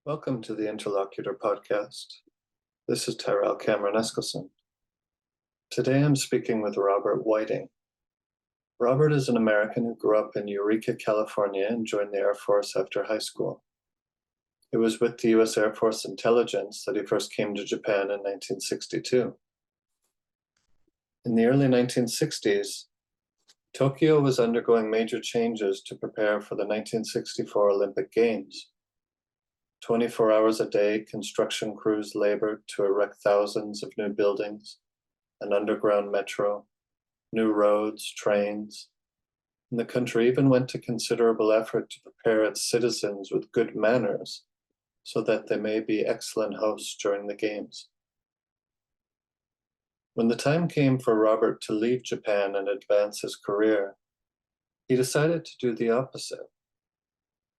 Welcome to the Interlocutor podcast. This is Tyrell Cameron Eskelson. Today I'm speaking with Robert Whiting. Robert is an American who grew up in Eureka, California and joined the Air Force after high school. It was with the U.S. Air Force Intelligence that he first came to Japan in 1962. In the early 1960s, Tokyo was undergoing major changes to prepare for the 1964 Olympic Games. 24 hours a day, construction crews labored to erect thousands of new buildings, an underground metro, new roads, trains, and the country even went to considerable effort to prepare its citizens with good manners so that they may be excellent hosts during the Games. When the time came for Robert to leave Japan and advance his career, he decided to do the opposite.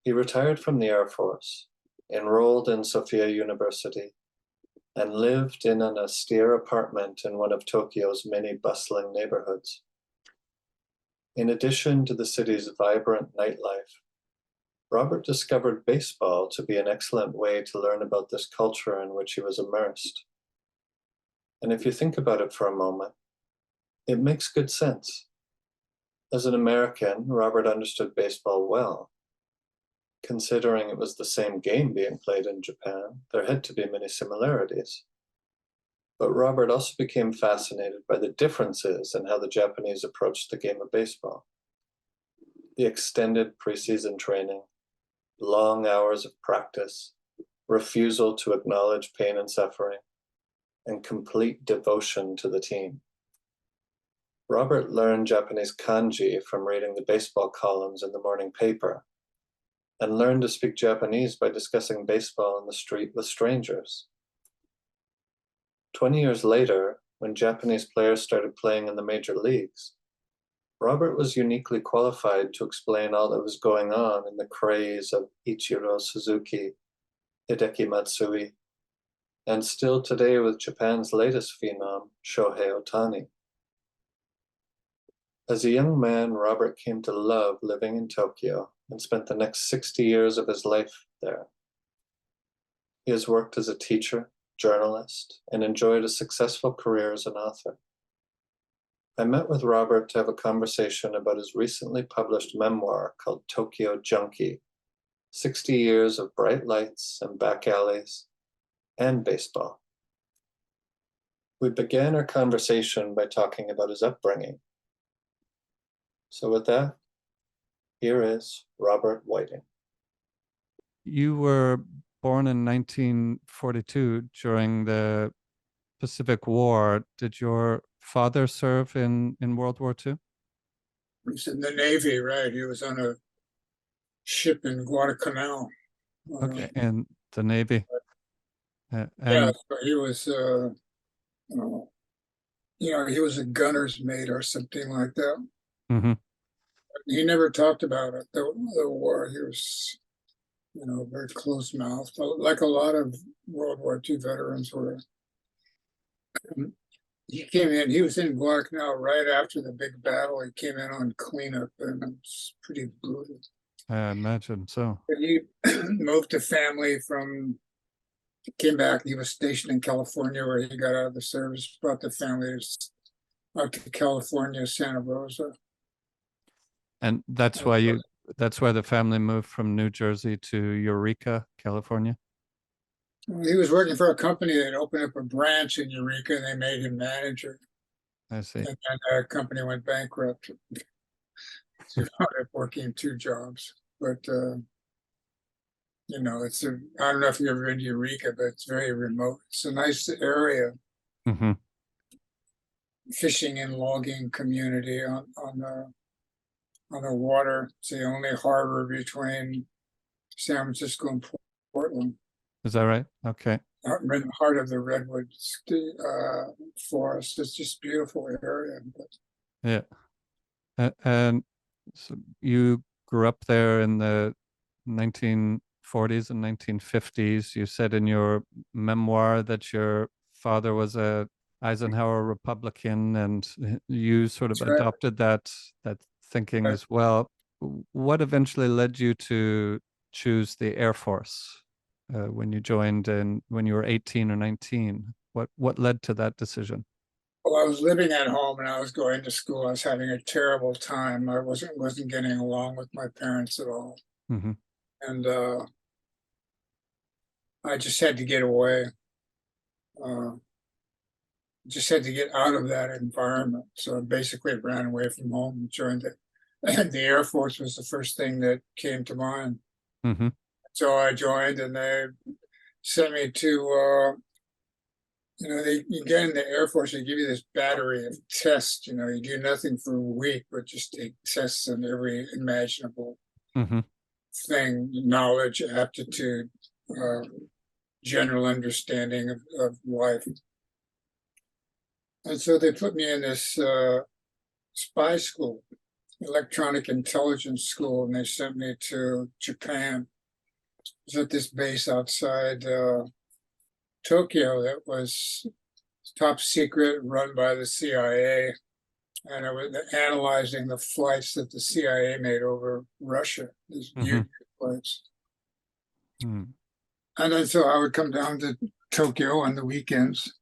He retired from the Air Force, enrolled in Sophia University, and lived in an austere apartment in one of Tokyo's many bustling neighborhoods. In addition to the city's vibrant nightlife, Robert discovered baseball to be an excellent way to learn about this culture in which he was immersed. And if you think about it for a moment, it makes good sense. As an American, Robert understood baseball well. Considering it was the same game being played in Japan, there had to be many similarities. But Robert also became fascinated by the differences in how the Japanese approached the game of baseball. The extended preseason training, long hours of practice, refusal to acknowledge pain and suffering, and complete devotion to the team. Robert learned Japanese kanji from reading the baseball columns in the morning paper, and learned to speak Japanese by discussing baseball in the street with strangers. 20 years later, when Japanese players started playing in the major leagues, Robert was uniquely qualified to explain all that was going on in the craze of Ichiro Suzuki, Hideki Matsuri, and still today with Japan's latest phenom, Shohei Otani. As a young man, Robert came to love living in Tokyo and spent the next 60 years of his life there. He has worked as a teacher, journalist, and enjoyed a successful career as an author. I met with Robert to have a conversation about his recently published memoir called Tokyo Junkie, 60 years of bright lights and back alleys and baseball. We began our conversation by talking about his upbringing. So with that, here is Robert Whiting. You were born in 1942 during the Pacific War. Did your father serve in World War II? He was in the Navy, right? He was on a ship in Guadalcanal. Okay, in the Navy. Yeah, And so he was, he was a gunner's mate or something like that. mhm. He never talked about it, the war. He was, very close-mouthed, like a lot of World War II veterans were. He came in, he was in Guadalcanal right after the big battle. He came in on cleanup, and it was pretty brutal. I imagine so. But he moved to family came back. He was stationed in California where he got out of the service, brought the family out to California, Santa Rosa. And that's why the family moved from New Jersey to Eureka, California? He was working for a company that opened up a branch in Eureka, and they made him manager. I see. And then that company went bankrupt. So he wound up working two jobs. But, I don't know if you've ever been to Eureka, but it's very remote. It's a nice area. Mm-hmm. Fishing and logging community on the water. It's the only harbor between San Francisco and Portland. Is that right? Okay. In the heart of the redwood forest. It's just a beautiful area. Yeah. And so you grew up there in the 1940s and 1950s. You said in your memoir that your father was a Eisenhower Republican, and you sort of That's right. adopted that thinking Right. as well. What eventually led you to choose the Air Force? when you joined and when you were 18 or 19? What led to that decision? Well, I was living at home and I was going to school. I was having a terrible time. I wasn't getting along with my parents at all. Mm-hmm. And I just had to get away. Just had to get out of that environment. So I basically ran away from home and joined it. The Air Force was the first thing that came to mind. Mm-hmm. So I joined, and they sent me to, you get in the Air Force, they give you this battery of tests. You do nothing for a week, but just take tests on every imaginable Mm-hmm. thing, knowledge, aptitude, general understanding of life. And so they put me in this spy school, electronic intelligence school, and they sent me to Japan. I was at this base outside Tokyo that was top secret, run by the CIA, and I was analyzing the flights that the CIA made over Russia, these huge flights. Mm-hmm. And then so I would come down to Tokyo on the weekends.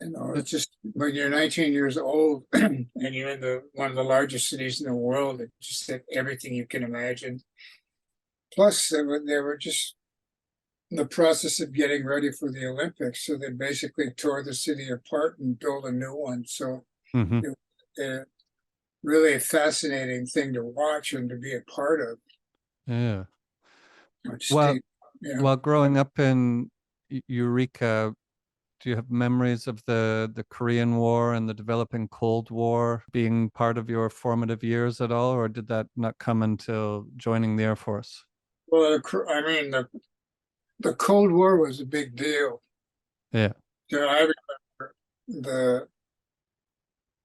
It's just when you're 19 years old and you're in one of the largest cities in the world, it just did everything you can imagine. Plus, they were just in the process of getting ready for the Olympics, so they basically tore the city apart and built a new one. So Mm-hmm. it was a really fascinating thing to watch and to be a part of. Yeah. Well, While growing up in Eureka, do you have memories of the Korean War and the developing Cold War being part of your formative years at all, or did that not come until joining the Air Force? Well, I mean, the Cold War was a big deal. Yeah. So I remember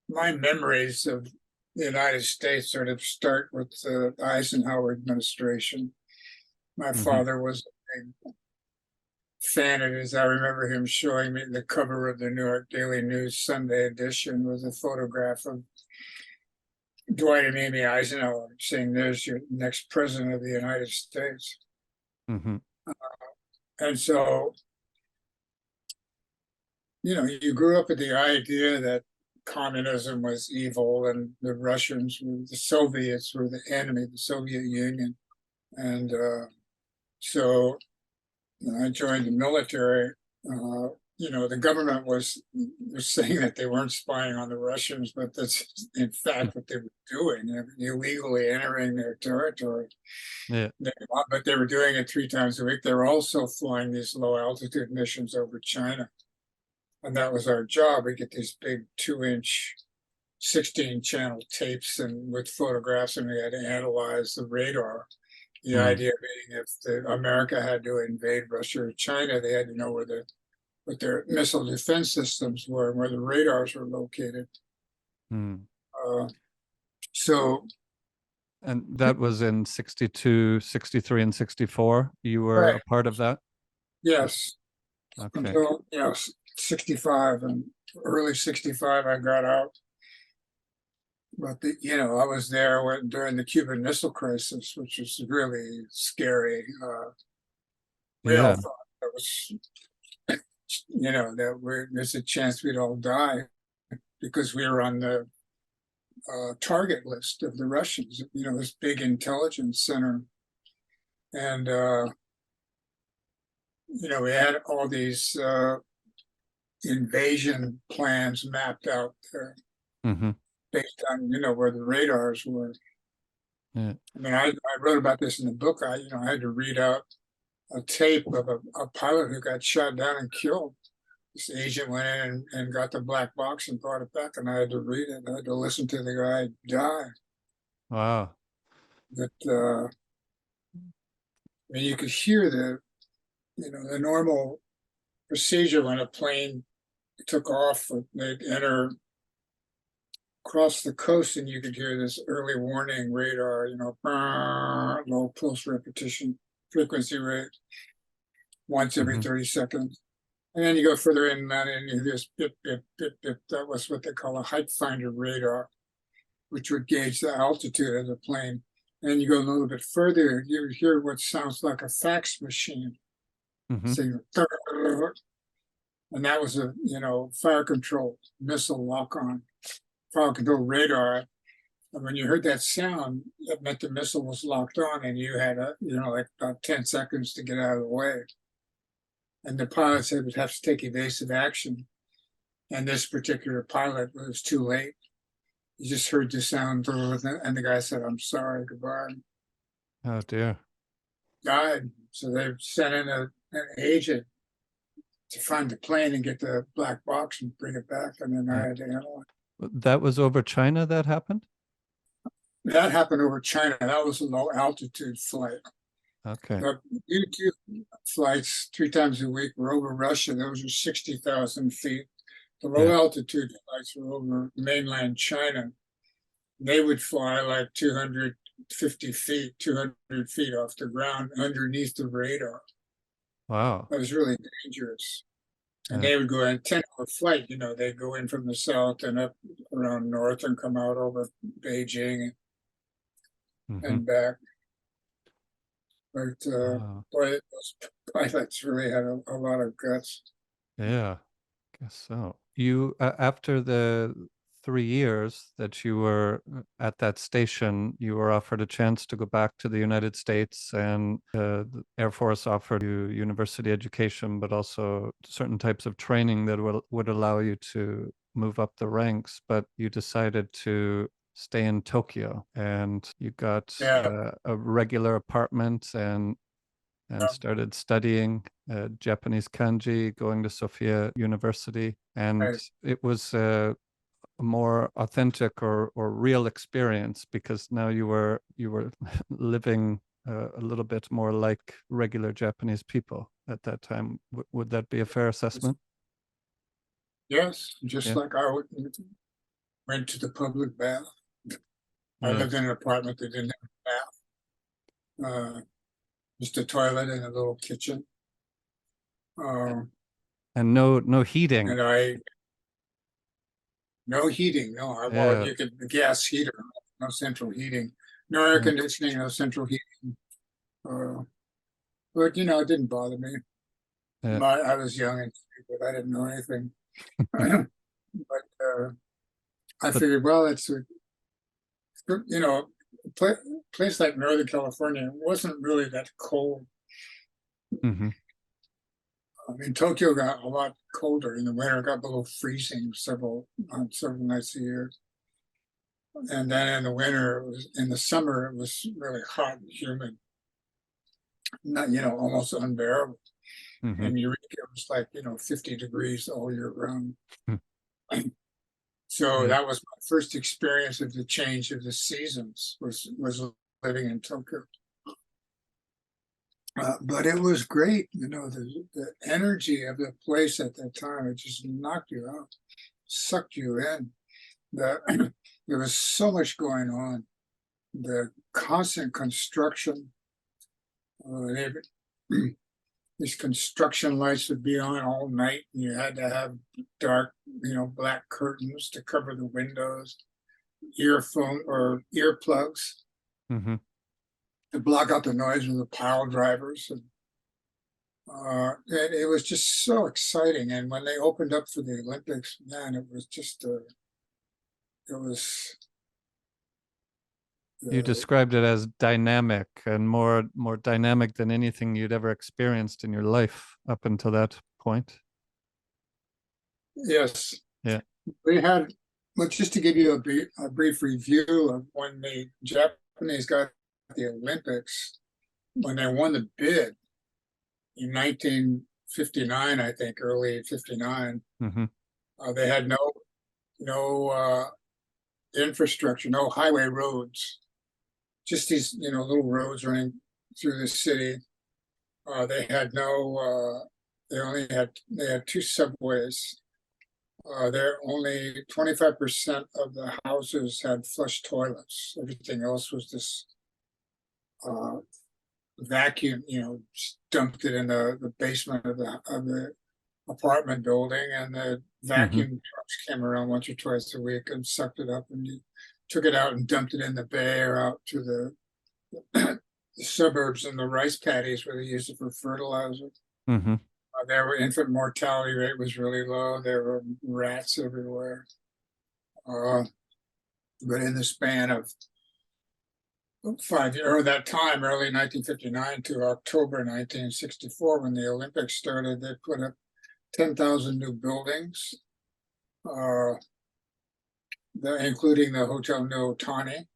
my memories of the United States sort of start with the Eisenhower administration. My father was a big fan of his. I remember him showing me the cover of the New York Daily News Sunday edition was a photograph of Dwight and Amy Eisenhower, saying, "There's your next president of the United States." Mm-hmm. And so, you grew up with the idea that communism was evil and the Soviets were the enemy, the Soviet Union. And so I joined the military. The government was saying that they weren't spying on the Russians, but that's in fact what they were doing. They were illegally entering their territory. Yeah. But they were doing it 3 times a week. They were also flying these low altitude missions over China. And that was our job. We get these big 2-inch, 16-channel tapes and with photographs, and we had to analyze the radar. The idea being if America had to invade Russia or China, they had to know what their missile defense systems were and where the radars were located. And that was in 62, 63, and 64. You were a part of that? Yes. Okay. Until 65 and early 65, I got out. But I was there during the Cuban Missile Crisis, which was really scary. We all thought that was, there's a chance we'd all die because we were on the target list of the Russians. This big intelligence center, and we had all these invasion plans mapped out there. Based on where the radars were. Yeah. I mean, I wrote about this in the book. I had to read out a tape of a pilot who got shot down and killed. This agent went in and got the black box and brought it back, and I had to read it. I had to listen to the guy die. Wow. But you could hear the normal procedure when a plane took off. They'd enter across the coast, and you could hear this early warning radar, low pulse repetition frequency rate once every 30 seconds. And then you go further in and you hear this bip, bip, bip, bip. That was what they call a height finder radar, which would gauge the altitude of the plane. And you go a little bit further, you hear what sounds like a fax machine. Mhm. Saying, and that was a fire control missile lock on, fire control radar. And when you heard that sound, that meant the missile was locked on, and you had like about 10 seconds to get out of the way. And the pilot said would have to take evasive action. And this particular pilot was too late. He just heard the sound, and the guy said, "I'm sorry, goodbye." Oh dear. Died. So they sent in an agent to find the plane and get the black box and bring it back, and then I had to handle it. That was over China that happened? That happened over China. That was a low altitude flight. Okay. The U2 flights 3 times a week were over Russia. Those are 60,000 feet. The low altitude flights were over mainland China. They would fly like 250 feet, 200 feet off the ground underneath the radar. Wow. That was really dangerous. And Yeah. they would go in 10-hour flight, they'd go in from the south and up around north and come out over Beijing Mhm. and back. But Wow. boy, those pilots really had a lot of guts. Yeah, guess so. You after the 3 years that you were at that station, you were offered a chance to go back to the United States, and the Air Force offered you university education, but also certain types of training that would allow you to move up the ranks. But you decided to stay in Tokyo, and you got Yeah. a regular apartment and started studying Japanese kanji, going to Sophia University, and Right. it was a more authentic or real experience, because now you were living a little bit more like regular Japanese people at that time. Would that be a fair assessment? Yes, just Yeah. like I went to the public bath. I lived in an apartment that didn't have a bath, just a toilet and a little kitchen. And no heating. And no heating, well, you could, the gas heater, no central heating, no air conditioning, no central heating. But it didn't bother me. I was young and stupid, I didn't know anything. But I figured, well, it's a place like Northern California wasn't really that cold. Mhm. I mean, Tokyo got a lot colder in the winter. It got below freezing several nights a year. And then in the winter, in the summer, it was really hot and humid. Not, almost unbearable. Mhm. And Eureka was like, 50 degrees all year round. Mm. So Yeah. that was my first experience of the change of the seasons, was living in Tokyo. But it was great, the energy of the place at that time, it just knocked you out, sucked you in. There was so much going on, the constant construction. These construction lights would be on all night, and you had to have dark, black curtains to cover the windows, earphone or earplugs Mhm. to block out the noise of the pile drivers. And it was just so exciting. And when they opened up for the Olympics, man, it was just You described it as dynamic, and more dynamic than anything you'd ever experienced in your life up until that point. Yes. Yeah. We had, well, just to give you a brief review of when the Japanese got the Olympics, when they won the bid in 1959, I think, early 59, Mm-hmm. They had no infrastructure, no highway roads, just these, little roads running through the city. They had they had 2 subways. There only 25% of the houses had flush toilets. Everything else was this vacuum, just dumped it in the basement of the apartment building, and the vacuum trucks came around once or twice a week and sucked it up, and you took it out and dumped it in the bay or out to the the suburbs and the rice paddies where they used it for fertilizer. Mm-hmm. There were infant mortality rate was really low. There were rats everywhere. But in the span of 5 years, or that time, early 1959 to October 1964, when the Olympics started, they put up 10,000 new buildings, including the Hotel New Otani,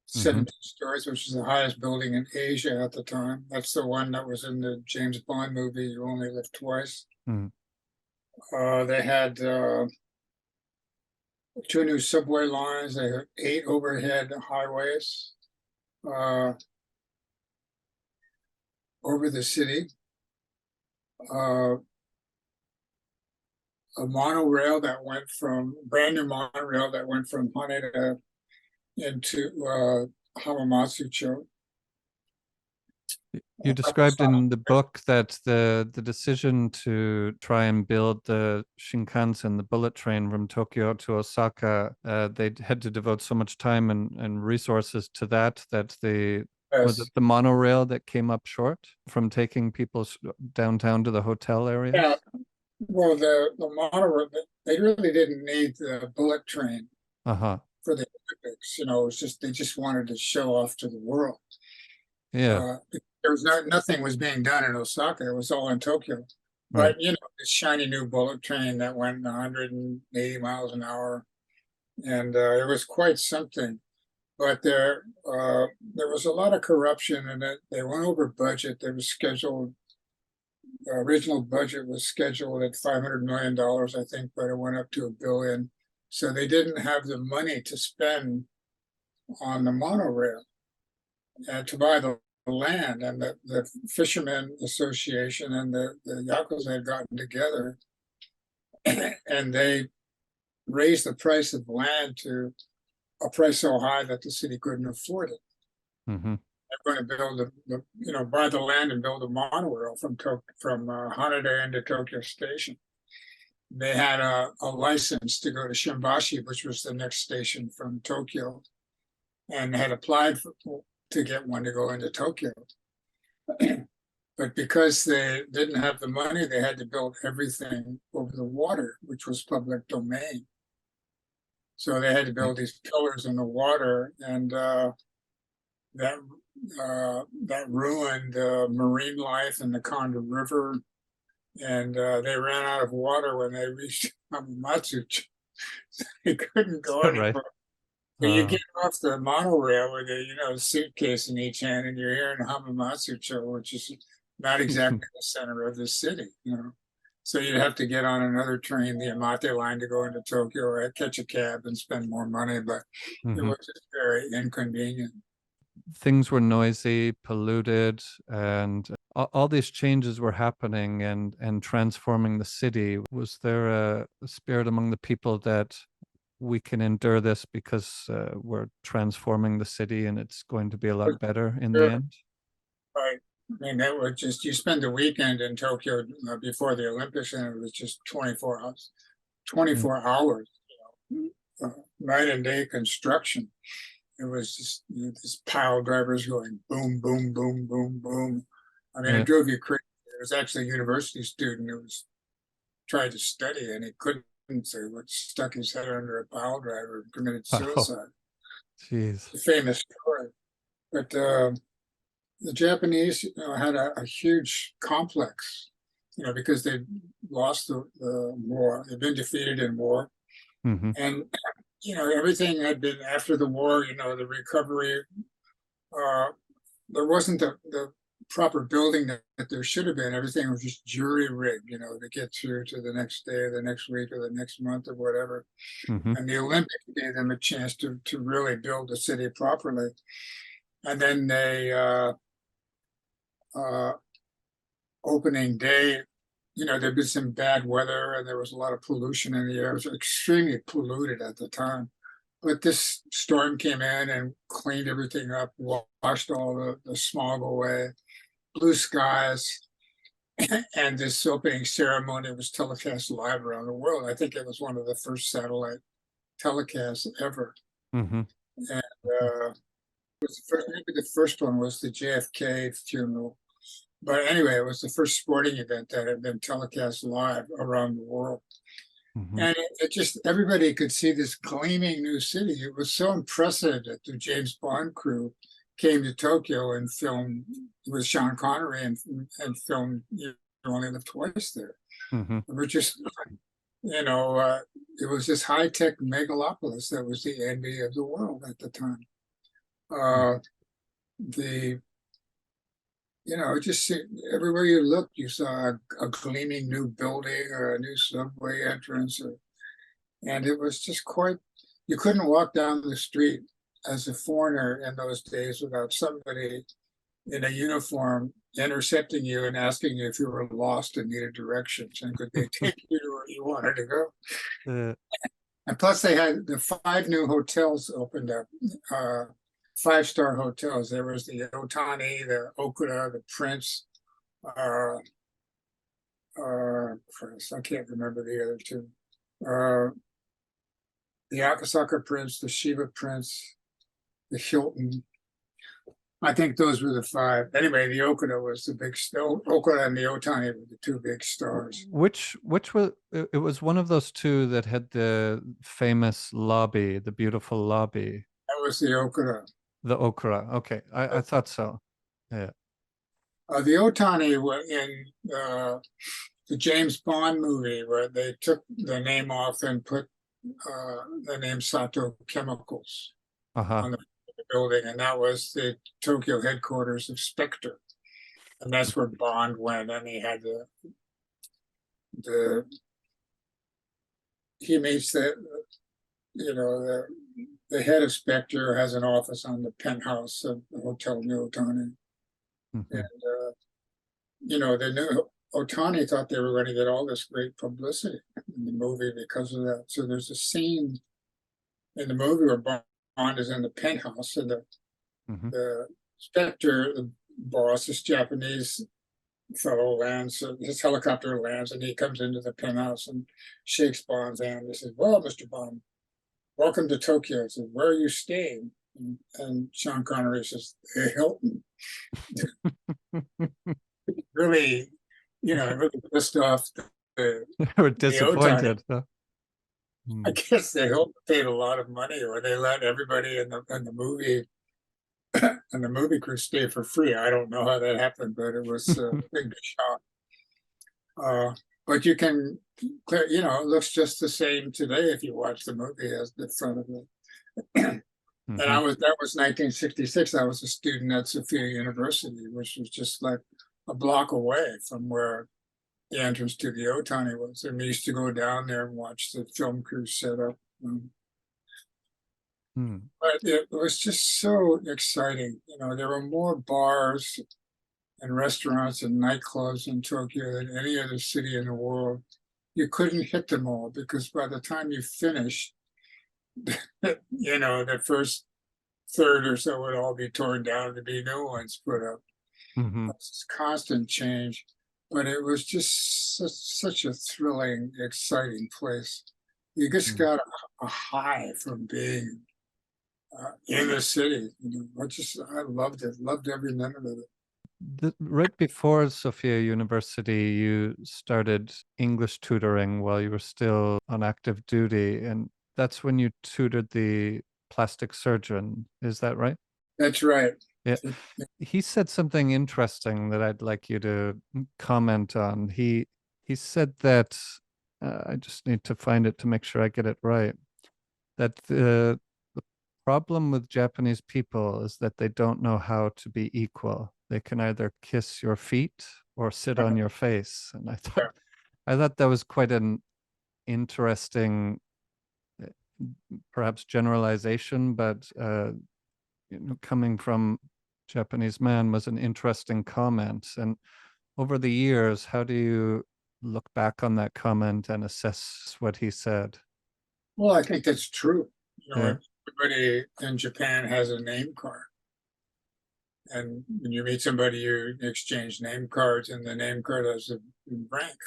17 stories, which is the highest building in Asia at the time. That's the one that was in the James Bond movie, You Only Live Twice. They had 2 new subway lines. They had 8 overhead highways over the city. A monorail that went from brand new monorail that went from Haneda into Hamamatsucho. You described in the book that the decision to try and build the Shinkansen, the bullet train from Tokyo to Osaka, they had to devote so much time and resources to that was it the monorail that came up short from taking people downtown to the hotel area? Yeah. Well, the monorail, they really didn't need the bullet train for the Olympics. You know, it was just they just wanted to show off to the world. Yeah. There was nothing was being done in Osaka. It was all in Tokyo. But you know, this shiny new bullet train that went 180 miles an hour, and it was quite something. But there was a lot of corruption, and they went over budget. They were scheduled. The original budget was scheduled at $500 million, I think, but it went up to $1 billion. So they didn't have the money to spend on the monorail and to buy the land. And the Fishermen Association and the Yakuza had gotten together and they raised the price of land to a price so high that the city couldn't afford it. They're going to build buy the land and build a monorail from Haneda into Tokyo Station. They had a license to go to Shimbashi, which was the next station from Tokyo, and had applied to get one to go into Tokyo. But because they didn't have the money, they had to build everything over the water, which was public domain. So they had to build these pillars in the water, and that ruined marine life in the Konda River, and they ran out of water when they reached Hamamatsucho. They couldn't go anymore. But you get off the monorail with a suitcase in each hand, and you're here in Hamamatsucho, which is not exactly the center of the city. So you'd have to get on another train, the Amate line, to go into Tokyo, or catch a cab and spend more money. But it was just very inconvenient. Things were noisy, polluted, and all these changes were happening and transforming the city. Was there a spirit among the people that we can endure this because we're transforming the city and it's going to be a lot better in the end? Right. I mean, that was just, you spend the weekend in Tokyo before the Olympics, and it was just 24 hours, night and day construction. It was just these pile drivers going boom, boom, boom, boom, boom. I mean, it drove you crazy. There was actually a university student who was trying to study, and he couldn't, so he stuck his head under a pile driver and committed suicide. Jeez. It's a famous story. But the Japanese had a huge complex, because they'd lost the war. They'd been defeated in war. And everything had been after the war, the recovery, there wasn't the proper building that there should have been. Everything was just jury rigged, to get through to the next day or the next week or the next month or whatever. And the Olympics gave them a chance to really build the city properly. And then they, opening day, there'd been some bad weather and there was a lot of pollution in the air. It was extremely polluted at the time. But this storm came in and cleaned everything up, washed all the smog away, blue skies. And this opening ceremony was telecast live around the world. I think it was one of the first satellite telecasts ever. And was the first, maybe the first one was the JFK funeral. But anyway, it was the first sporting event that had been telecast live around the world. Mhm. And it just, everybody could see this gleaming new city. It was so impressive that the James Bond crew came to Tokyo and filmed with Sean Connery and filmed You Only Live Twice there. Mhm. It was just, it was this high-tech megalopolis that was the envy of the world at the time. Just everywhere you looked, you saw a gleaming new building or a new subway entrance, and it was just quite. You couldn't walk down the street as a foreigner in those days without somebody in a uniform intercepting you and asking you if you were lost and needed directions, and could they take you to where you wanted to go. And plus, they had the 5 new hotels opened up. 5-star hotels. There was the Otani, the Okuda, the Prince, I can't remember the other 2. The Akasaka Prince, the Shiba Prince, the Hilton. I think those were the 5. Anyway, the Okuda was the big star. Okuda and the Otani were the 2 big stars. Which was it was one of those 2 that had the famous lobby, the beautiful lobby. That was the Okuda. The Okra. Okay, I thought so. Yeah. The Otani were in the James Bond movie where they took the name off and put the name Sato Chemicals on the building, and that was the Tokyo headquarters of Spectre, and that's where Bond went, and he had he meets the head of Spectre has an office on the penthouse of the Hotel New Otani. Mhm. And, the new Otani thought they were going to get all this great publicity in the movie because of that. So there's a scene in the movie where Bond is in the penthouse, and Mhm. the Spectre, the boss, this Japanese fellow lands, his helicopter lands, and he comes into the penthouse and shakes Bond's hand. He says, "Well, Mr. Bond, welcome to Tokyo." I said, "Where are you staying?" And Sean Connery says, "The Hilton." Really, really pissed off They were disappointed. Huh? I guess the Hilton paid a lot of money, or they let everybody in the movie and the movie crew stay for free. I don't know how that happened, but it was a big shock. But you can, it looks just the same today if you watch the movie as the front of it. And Mhm. that was 1966. I was a student at Sophia University, which was just like a block away from where the entrance to the Otani was. And we used to go down there and watch the film crew set up. But it was just so exciting. There were more bars and restaurants and nightclubs in Tokyo than any other city in the world. You couldn't hit them all because by the time you finished, the first third or so would all be torn down to be new ones put up. Mhm. It's constant change, but it was just such a thrilling, exciting place. You just got a high from being in the city. I loved it. Loved every minute of it. Right before Sophia University, you started English tutoring while you were still on active duty, and that's when you tutored the plastic surgeon. Is that right? That's right. Yeah. He said something interesting that I'd like you to comment on. He said that I just need to find it to make sure I get it right. That the problem with Japanese people is that they don't know how to be equal. They can either kiss your feet or sit on your face. And I thought that was quite an interesting, perhaps generalization, but coming from Japanese man was an interesting comment. And over the years, how do you look back on that comment and assess what he said? Well, I think that's true. Yeah. Everybody in Japan has a name card. And when you meet somebody, you exchange name cards, and the name card has a rank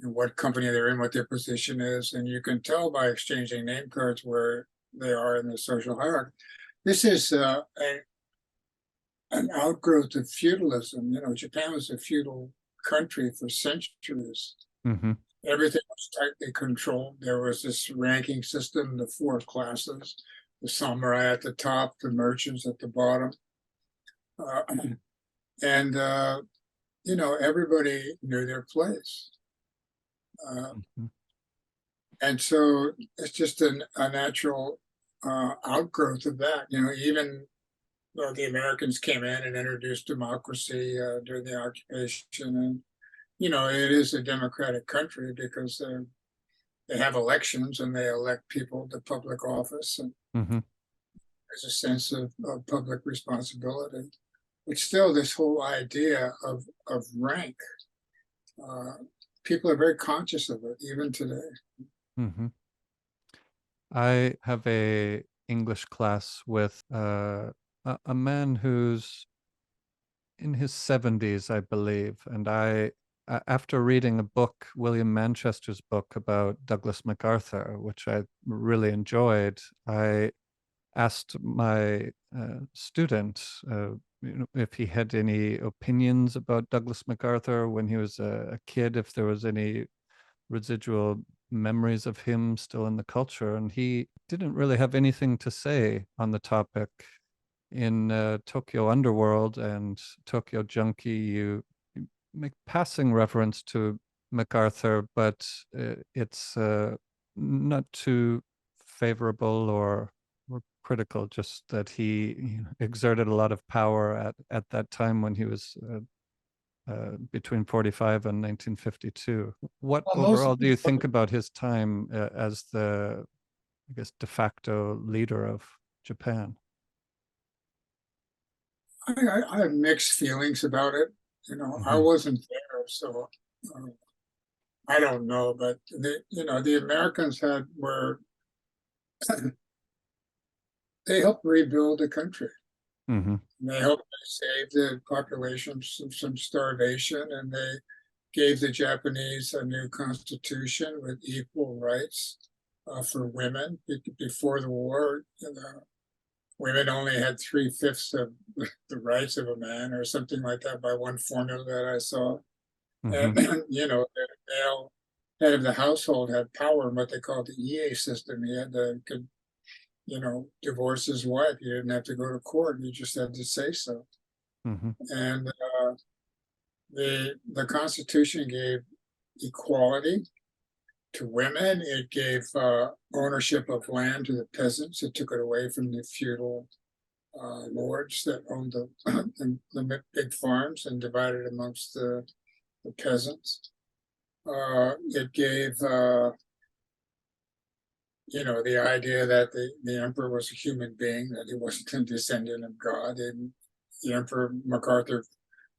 and what company they're in, what their position is. And you can tell by exchanging name cards where they are in the social hierarchy. this is an outgrowth of feudalism. You know, Japan was a feudal country for centuries. Mm-hmm. Everything was tightly controlled. There was this ranking system, the four classes, the samurai at the top, the merchants at the bottom. And, you know, everybody knew their place. Mm-hmm. And so it's just a natural outgrowth of that. You know, even though the Americans came in and introduced democracy during the occupation, and you know, it is a democratic country because they have elections and they elect people to public office, and Mm-hmm. there's a sense of public responsibility. But still, this whole idea of rank, people are very conscious of it even today. Mm-hmm. I have a English class with a man who's in his 70s, I believe, and after reading a book, William Manchester's book about Douglas MacArthur, which I really enjoyed, I asked my student you know, if he had any opinions about Douglas MacArthur when he was a kid, if there was any residual memories of him still in the culture, and he didn't really have anything to say on the topic. In Tokyo Underworld and Tokyo Junkie, you make passing reference to MacArthur, but it's not too favorable or critical, just that he exerted a lot of power at that time when he was between 45 and 1952. What Well, overall do you think about his time as the, I guess, de facto leader of Japan? I have mixed feelings about it. You know, I Mhm. wasn't there, so I don't know. But you know, the Americans they helped rebuild the country. Mhm. They helped save the population from some starvation, and they gave the Japanese a new constitution with equal rights for women. Before the war, you know, women only had 3/5 of the rights of a man, or something like that, by one formula that I saw. And Mhm. you know, the male head of the household had power in what they called the EA system. He had could, you know, divorce his wife. He didn't have to go to court. He just had to say so. Mhm. And the Constitution gave equality to women. It gave ownership of land to the peasants. It took it away from the feudal lords that owned the big farms and divided amongst the peasants. It gave, you know, the idea that the emperor was a human being, that he wasn't a descendant of God. And the emperor, MacArthur,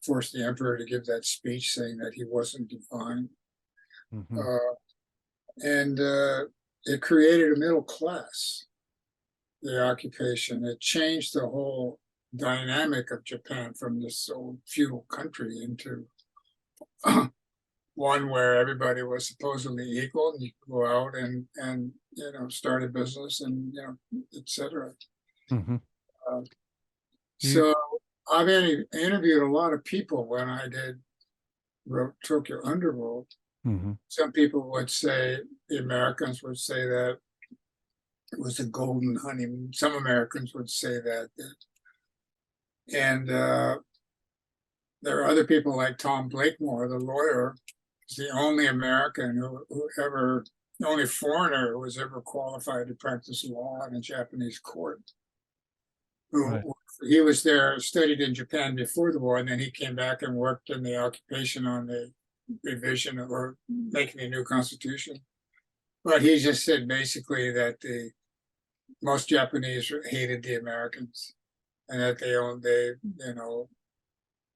forced the emperor to give that speech saying that he wasn't divine. Mhm. And it created a middle class, the occupation. It changed the whole dynamic of Japan from this old feudal country into one where everybody was supposedly equal, and you could go out and you know, start a business, and you know, etc. Mhm. You. So I've interviewed a lot of people when I wrote Tokyo Underworld. Mhm. Some people would say, the Americans would say that it was a golden honeymoon. Some Americans would say that. And there are other people like Tom Blakemore, the lawyer. He's the only American the only foreigner who was ever qualified to practice law in a Japanese court. Right. He was there, studied in Japan before the war, and then he came back and worked in the occupation on the revision or making a new constitution. But he just said basically that most Japanese hated the Americans, and that they you know,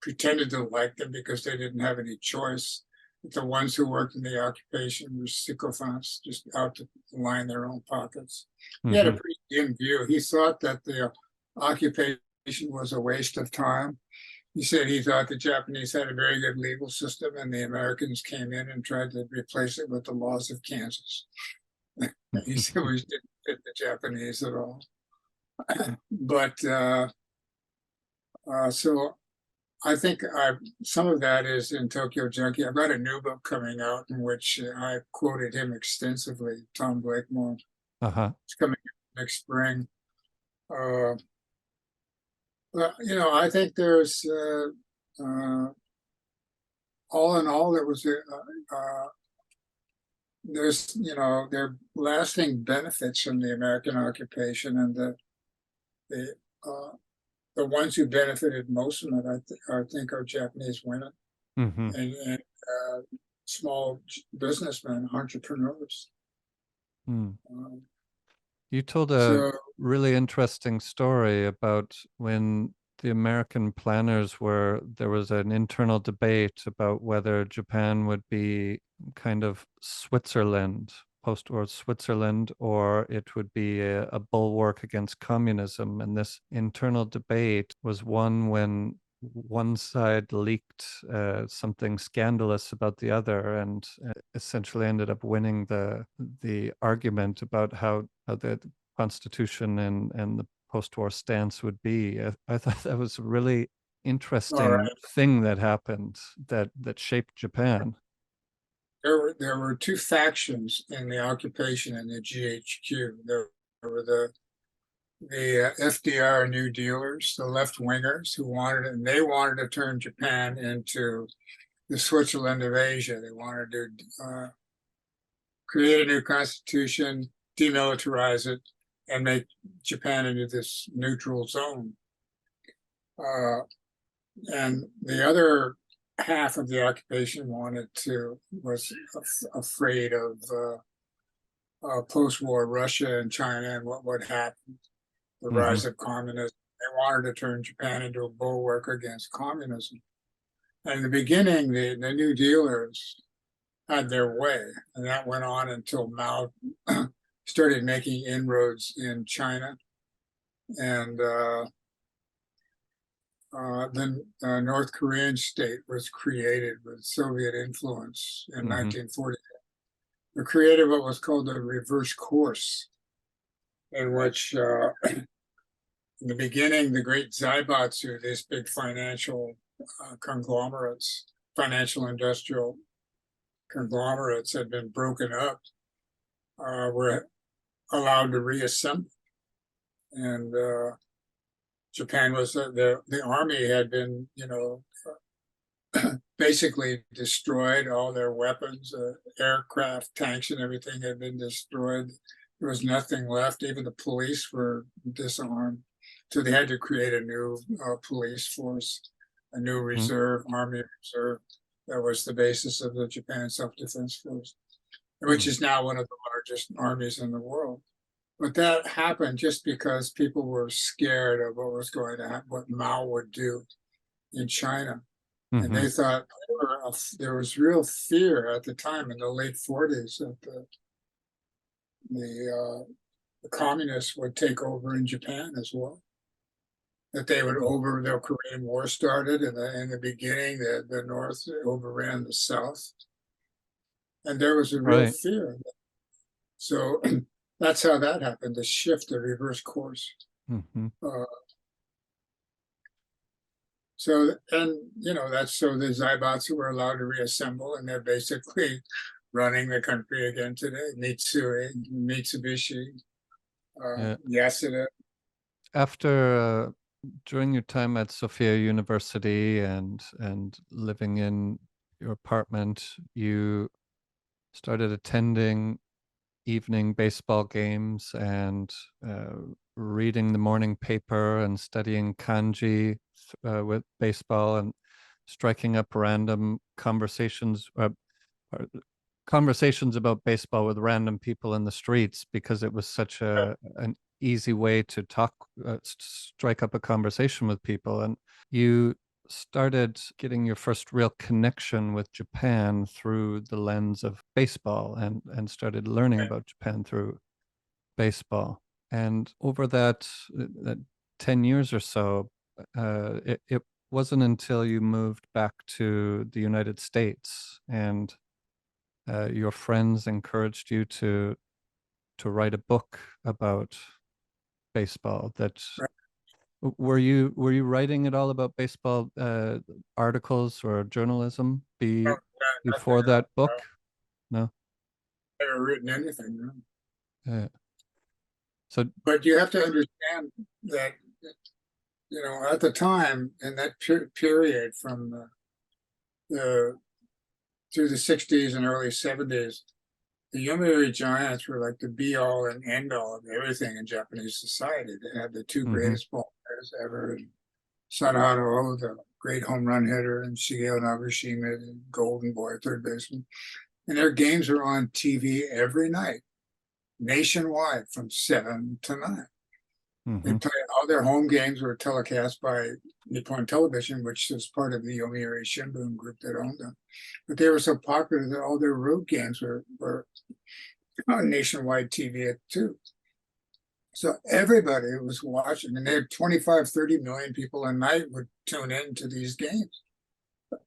pretended to like them because they didn't have any choice. The ones who worked in the occupation were sycophants, just out to line their own pockets. He had a Mhm. pretty dim view. He thought that the occupation was a waste of time. He said he thought the Japanese had a very good legal system, and the Americans came in and tried to replace it with the laws of Kansas. He said we didn't fit the Japanese at all. But so I think some of that is in Tokyo Junkie. I've got a new book coming out in which I quoted him extensively, Tom Blakemore. Uh-huh. It's coming next spring. You know, I think there's all in all, it was there's, you know, there are lasting benefits from the American occupation, and the ones who benefited most from it, I think, are Japanese women Mm-hmm. and small businessmen, entrepreneurs. Mm. Um, You told a so really interesting story about when the American planners there was an internal debate about whether Japan would be kind of Switzerland, post-war Switzerland, or it would be a bulwark against communism. And this internal debate was one when one side leaked something scandalous about the other, and essentially ended up winning the argument about how the Constitution and the post-war stance would be. I thought that was a really all interesting right, thing that happened that shaped Japan. there were two factions in the occupation and the GHQ. There were the FDR New Dealers, the left wingers who wanted, and they wanted to turn Japan into the Switzerland of Asia. They wanted to create a new constitution, demilitarize it, and make Japan into this neutral zone. And the other half of the occupation was afraid of post-war Russia and China and what would happen, the Mm-hmm. rise of communism. They wanted to turn Japan into a bulwark against communism. And in the beginning, the New Dealers had their way, and that went on until Mao started making inroads in China. And then North Korean state was created with Soviet influence in 1940. They created what was called the reverse course, in which in the beginning, the great zaibatsu, these big financial conglomerates, financial industrial conglomerates had been broken up, were allowed to reassemble. And Japan was, the army had been, you know, basically destroyed. All their weapons, aircraft, tanks, and everything had been destroyed. There was nothing left. Even the police were disarmed. So they had to create a new police force, a new reserve, army reserve. That was the basis of the Japan Self-Defense Force, which is now one of the largest armies in the world. But that happened just because people were scared of what was going to happen, what Mao would do in China. And they thought there was real fear at the time in the late 40s that the communists would take over in Japan as well. That they would the Korean War started in the beginning, the North overran the South. And there was a real fear. So that's how that happened, the shift, the reverse course. So, and, you know, that's so the zaibatsu were allowed to reassemble, and they're basically running the country again today. Mitsui, Mitsubishi, Yasuda. After during your time at Sophia University and living in your apartment, you started attending evening baseball games and reading the morning paper and studying kanji with baseball and striking up random conversations about baseball with random people in the streets because it was such an easy way to strike up a conversation with people. And you started getting your first real connection with Japan through the lens of baseball and started learning about Japan through baseball. And over that 10 years or so, it wasn't until you moved back to the United States and your friends encouraged you to write a book about baseball. That Right. were you writing at all about baseball articles or journalism No, before nothing. that book? No. Never written anything. No. So But you have to understand that, at the time in that period from the through the 60s and early 70s, the Yomiuri Giants were like the be all and end all of everything in Japanese society. They had the two greatest ball players ever, and Sadaharu Oh, the great home run hitter, and Shigeo Nagashima, the golden boy, third baseman. And their games were on TV every night, nationwide from 7 to 9. They mhm. play, all their home games were telecast by Nippon Television, which was part of the Yomiuri Shimbun group that owned them. But they were so popular that all their road games were on nationwide TV too. So everybody was watching, and they had 25, 30 million people a night would tune in to these games.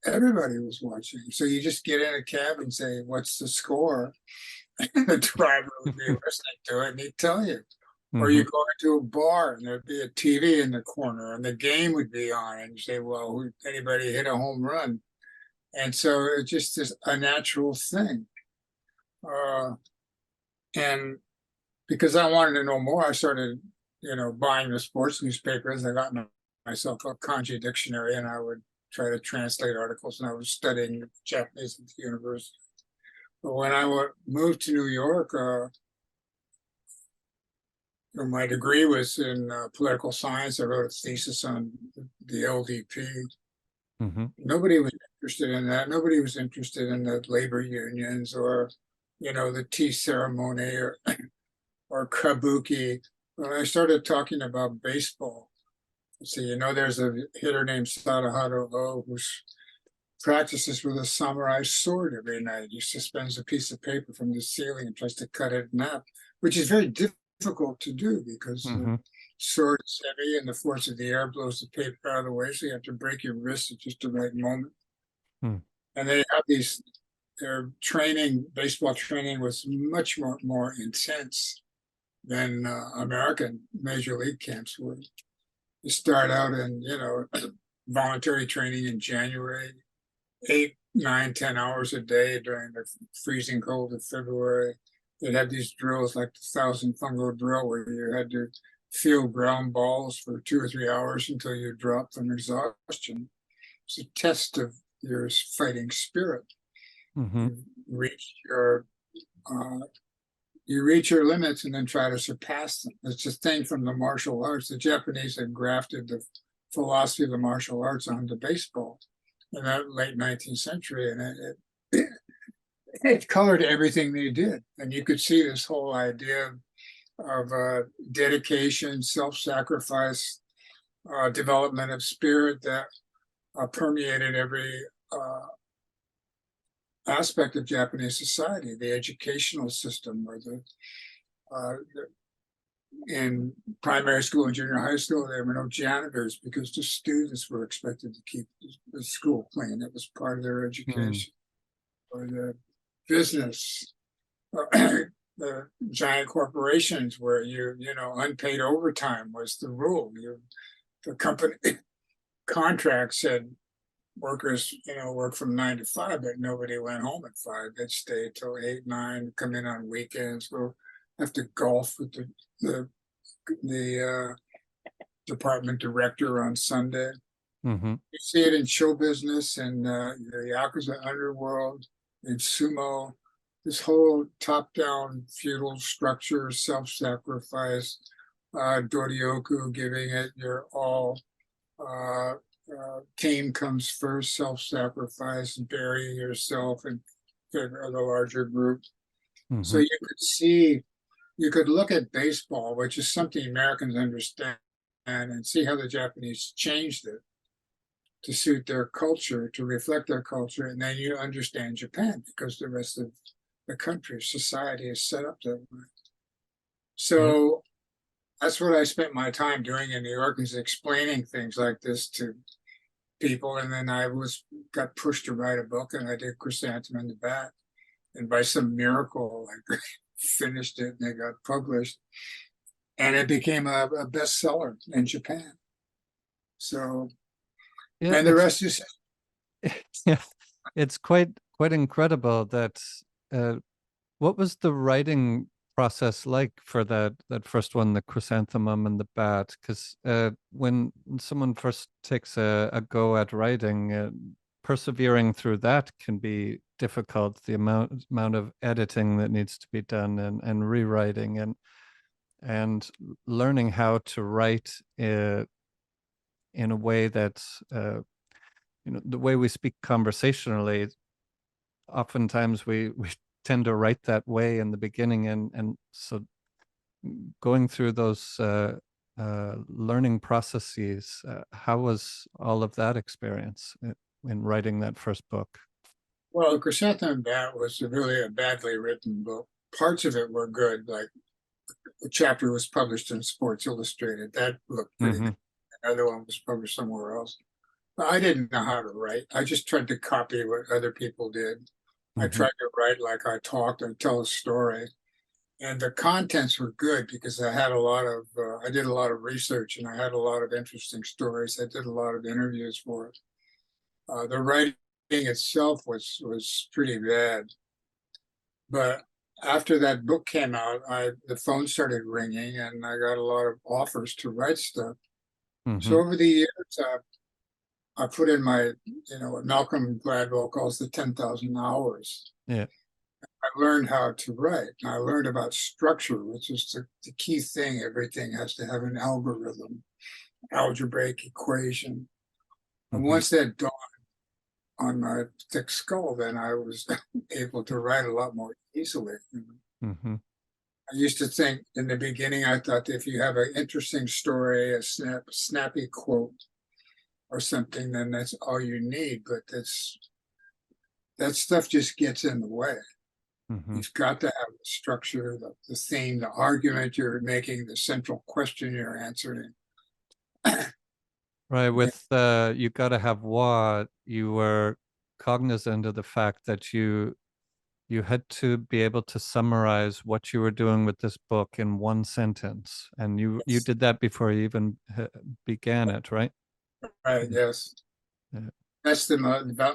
Everybody was watching. So you just get in a cab and say, "What's the score?" And the driver would be listening to it, and he'd tell you. Or you go into a bar and there'd be a TV in the corner and the game would be on, and you say, "Well, anybody hit a home run?" And so it's just a natural thing. And because I wanted to know more, I started, buying the sports newspapers. I got myself a kanji dictionary, and I would try to translate articles, and I was studying Japanese at the university. But when I moved to New York, my degree was in political science. I wrote a thesis on the LDP. Nobody was interested in that. Nobody was interested in the labor unions or, the tea ceremony or kabuki. When I started talking about baseball, so there's a hitter named Sadaharu Oh who practices with a samurai sword every night. He suspends a piece of paper from the ceiling and tries to cut it in half, which is very difficult to do because the sword is heavy and the force of the air blows the paper out of the way. So you have to break your wrist at just the right moment. And they have their training, baseball training was much more intense than American major league camps were. You start out in, voluntary training in January, 8, 9, 10 hours a day during the freezing cold of February. They'd have these drills like the 1,000 fungo drill where you had to field ground balls for 2 or 3 hours until you dropped from exhaustion. It's a test of your fighting spirit. You reach your limits and then try to surpass them. It's a thing from the martial arts. The Japanese had grafted the philosophy of the martial arts onto baseball in that late 19th century, and it colored everything they did. And you could see this whole idea of dedication, self-sacrifice, development of spirit that permeated every aspect of Japanese society. The educational system, or in primary school and junior high school, there were no janitors because the students were expected to keep the school clean. It was part of their education. Or the business, the giant corporations where unpaid overtime was the rule. The company contract said workers, work from 9 to 5, but nobody went home at 5. They'd stay till 8, 9, come in on weekends, go have to golf with the department director on Sunday. You see it in show business and the Yakuza underworld, in sumo, this whole top-down feudal structure, self-sacrifice, doryoku, giving it your all, team comes first, self-sacrifice, burying yourself in favor of the larger group. So you could look at baseball, which is something Americans understand, and see how the Japanese changed it to suit their culture, to reflect their culture, and then you understand Japan because the rest of the country, society is set up that way. So that's what I spent my time doing in New York, is explaining things like this to people. And then I got pushed to write a book, and I did Chrysanthemum in the Bat. And by some miracle, I finished it and it got published. and it became a bestseller in Japan. So, Yeah, and the rest is yeah, it's quite incredible that what was the writing process like for that first one, the chrysanthemum and the bat? Because when someone first takes a go at writing, persevering through that can be difficult. The amount of editing that needs to be done and rewriting and learning how to write in a way that the way we speak conversationally, oftentimes we tend to write that way in the beginning, and so going through those learning processes, how was all of that experience in writing that first book? well, Chrysanthemum Bat was really a badly written book. Parts of it were good, like the chapter was published in Sports Illustrated. That looked pretty good. Another one was published somewhere else. But I didn't know how to write. I just tried to copy what other people did. I tried to write like I talked and tell a story. And the contents were good because I had a lot of, I did a lot of research and I had a lot of interesting stories. I did a lot of interviews for it. The writing itself was pretty bad. But after that book came out, the phone started ringing and I got a lot of offers to write stuff. So over the years, I put in my, what Malcolm Gladwell calls the 10,000 hours. Yeah. I learned how to write. I learned about structure, which is the key thing. Everything has to have an algorithm, algebraic equation. And once that dawned on my thick skull, then I was able to write a lot more easily. I used to think in the beginning, I thought if you have an interesting story, a snappy quote or something, then that's all you need. But that stuff just gets in the way. You've got to have the structure, the theme, the argument you're making, the central question you're answering. Right. With You Gotta Have Wa, you were cognizant of the fact that you had to be able to summarize what you were doing with this book in one sentence, and you did that before you even began it, right? Right. Yes. Yeah. That's the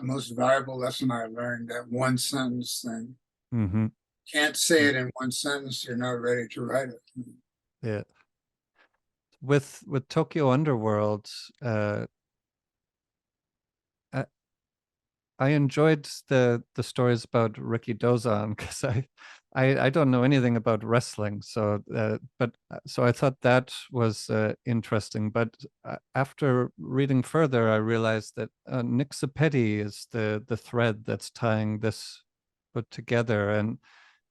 most valuable lesson I learned. That one sentence thing. Can't say it in one sentence. You're not ready to write it. Yeah. With Tokyo Underworld, I enjoyed the stories about Ricky Dozan because I don't know anything about wrestling, so I thought that was interesting. But after reading further, I realized that Nick Zapetti is the thread that's tying this book together. And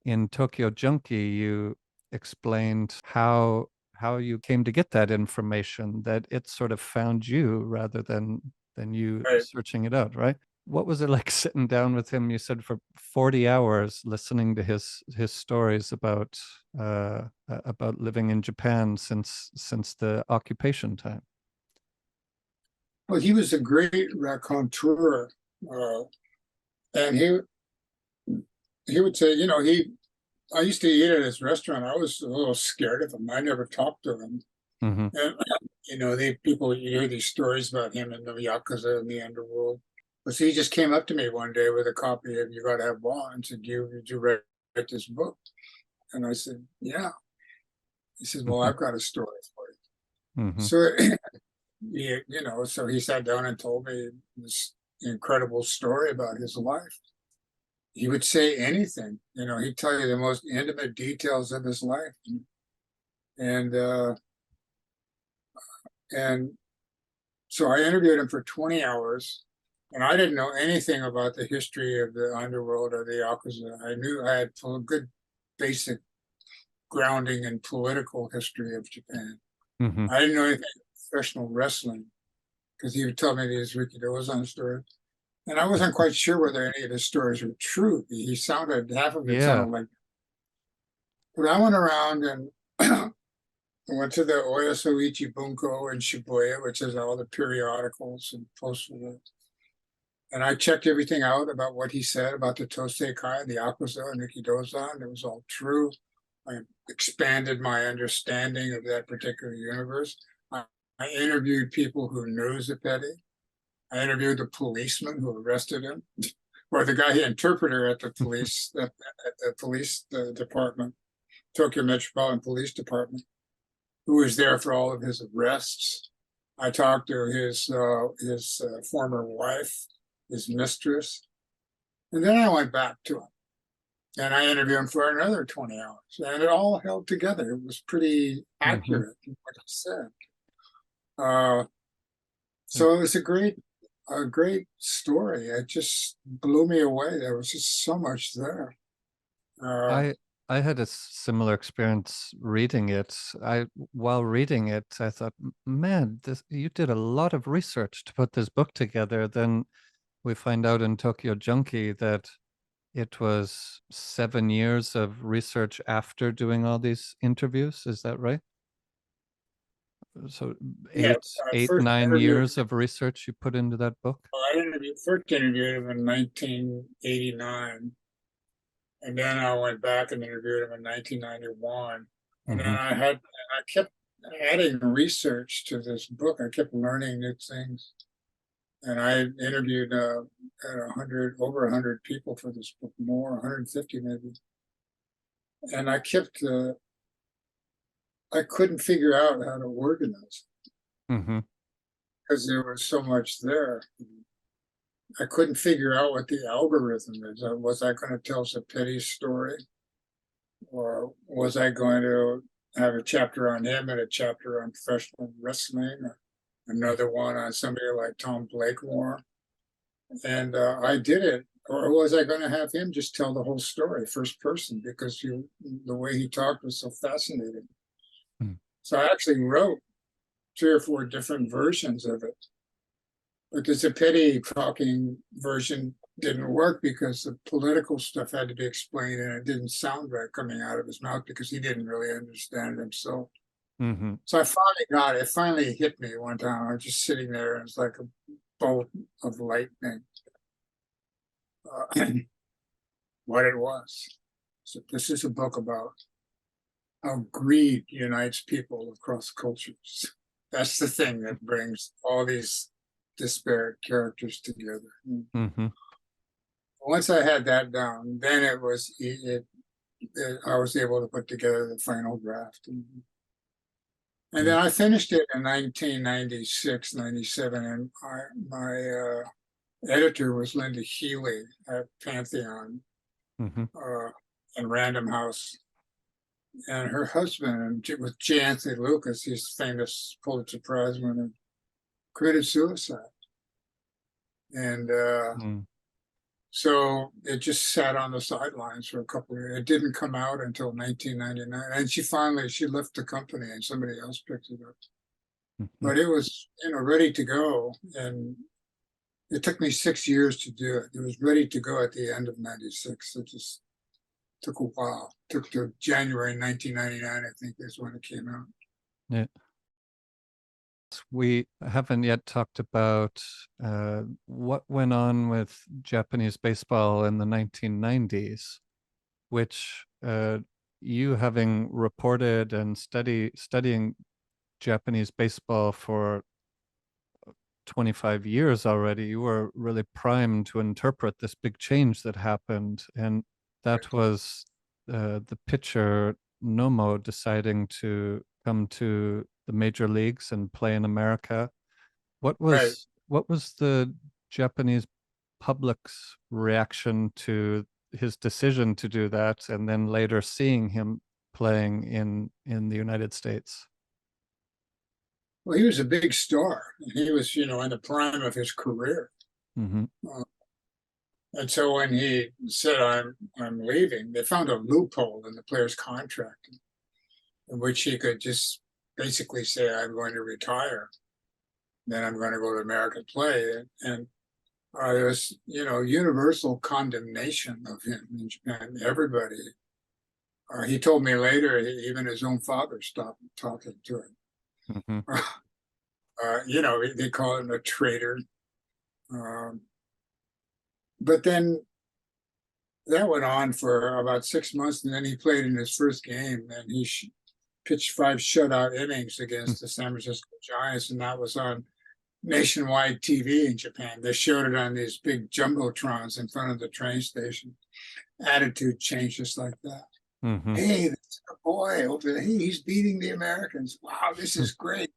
in Tokyo Junkie, you explained how you came to get that information, that it sort of found you rather than you searching it out, right? What was it like sitting down with him? You said for 40 hours listening to his stories about living in Japan since the occupation time. Well, he was a great raconteur, and he would say, I used to eat at his restaurant. I was a little scared of him. I never talked to him. And people, you hear these stories about him in the Yakuza and the underworld. But so he just came up to me one day with a copy of You Gotta Have Wa and said, did you write this book? And I said, yeah. He said, well, I've got a story for you. So, so he sat down and told me this incredible story about his life. He would say anything, he'd tell you the most intimate details of his life. And so I interviewed him for 20 hours. And I didn't know anything about the history of the underworld or the Yakuza. I knew I had a good basic grounding in political history of Japan. I didn't know anything about professional wrestling because he would tell me these Ricky Dozan stories. And I wasn't quite sure whether any of his stories were true. He sounded, half of it sounded like. But I went around and I went to the Oyasoichi Bunko in Shibuya, which is all the periodicals and postwar. And I checked everything out about what he said about the Tosei Kai, the Yakuza, and Ricky Dozan. It was all true. I expanded my understanding of that particular universe. I interviewed people who knew Zappetti. I interviewed the policeman who arrested him, or the guy, the interpreter at the police department, Tokyo Metropolitan Police Department, who was there for all of his arrests. I talked to his former wife, his mistress, and then I went back to him, and I interviewed him for another 20 hours, and it all held together. It was pretty accurate in what he said. So it was a great story. It just blew me away. There was just so much there. I had a similar experience reading it. While reading it, I thought, man, you did a lot of research to put this book together. Then we find out in Tokyo Junkie that it was 7 years of research after doing all these interviews. Is that right? So eight, 9 years of research you put into that book? Well, I first interviewed him in 1989. And then I went back and interviewed him in 1991. And then I kept adding research to this book. I kept learning new things. And I interviewed over 100 people for this book, more, 150 maybe. And I couldn't figure out how to organize it because there was so much there. I couldn't figure out what the algorithm is. Was I going to tell Zappetti's story? Or was I going to have a chapter on him and a chapter on professional wrestling, or another one on somebody like Tom Blakemore? And I did it. Or was I going to have him just tell the whole story, first person, because the way he talked was so fascinating. So I actually wrote 3 or 4 different versions of it. But the Zappetti talking version didn't work because the political stuff had to be explained, and it didn't sound right coming out of his mouth because he didn't really understand it himself. So I finally got it. It finally hit me one time. I was just sitting there, and it's like a bolt of lightning. What it was. So this is a book about how greed unites people across cultures. That's the thing that brings all these disparate characters together. Once I had that down, then I was able to put together the final draft. And then I finished it in 1996, 97, and my editor was Linda Healy at Pantheon and Random House. And her husband, with J. Anthony Lucas, he's famous Pulitzer Prize winner, committed suicide. And so it just sat on the sidelines for a couple of years. It didn't come out until 1999. And she left the company and somebody else picked it up. But it was, ready to go. And it took me 6 years to do it. It was ready to go at the end of 96. It just took a while. It took to January 1999, I think, is when it came out. Yeah. We haven't yet talked about what went on with Japanese baseball in the 1990s, which you, having reported and studying Japanese baseball for 25 years already, you were really primed to interpret this big change that happened. And that was the pitcher Nomo deciding to come to the major leagues and play in America. What was the Japanese public's reaction to his decision to do that, and then later seeing him playing in the United States? Well, he was a big star. He was, in the prime of his career. And so when he said, I'm leaving, they found a loophole in the player's contract in which he could just basically say, I'm going to retire. Then I'm going to go to America and play. And there was, universal condemnation of him in Japan. Everybody. He told me later, even his own father stopped talking to him. They call him a traitor. But then that went on for about 6 months, and then he played in his first game, and he pitched 5 shutout innings against the San Francisco Giants, and that was on nationwide TV in Japan. They showed it on these big jumbotrons in front of the train station. Attitude changed just like that. Mm-hmm. Hey, that's a boy over there. Hey, he's beating the Americans. Wow, this is great.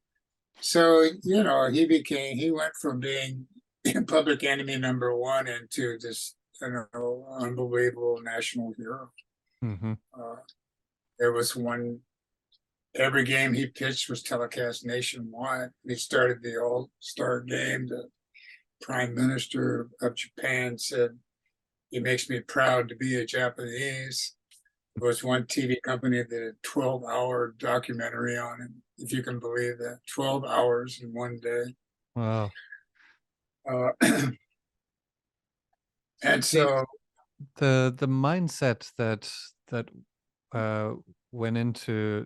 So, you know, he went from being public enemy #1 into this, you know, unbelievable national hero. Mm-hmm. There was every game he pitched was telecast nationwide. He started the All-Star game. The Prime Minister of Japan said, "It makes me proud to be a Japanese." There was one TV company that did a 12-hour documentary on him, if you can believe that. 12 hours in one day. Wow. And so the mindset that went into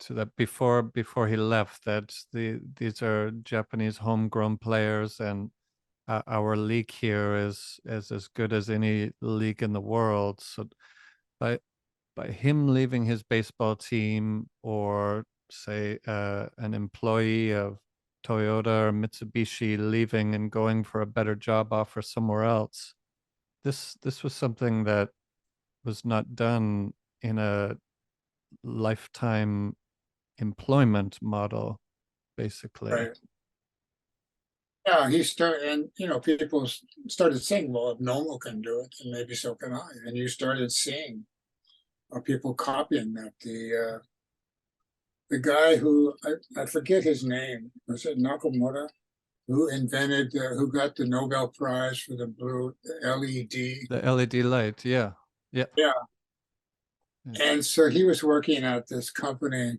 that before he left, that these are Japanese homegrown players, and our league here is as good as any league in the world. So by him leaving his baseball team, or say an employee of Toyota or Mitsubishi leaving and going for a better job offer somewhere else, this was something that was not done in a lifetime employment model, basically. right. Yeah, he started, and you know, people started saying, "Well, if Nomo can do it, then maybe so can I." And you started seeing people copying that. The guy who I forget his name, was it Nakamura, who got the Nobel Prize for the LED. The LED light, yeah. Yeah. Yeah. And so he was working at this company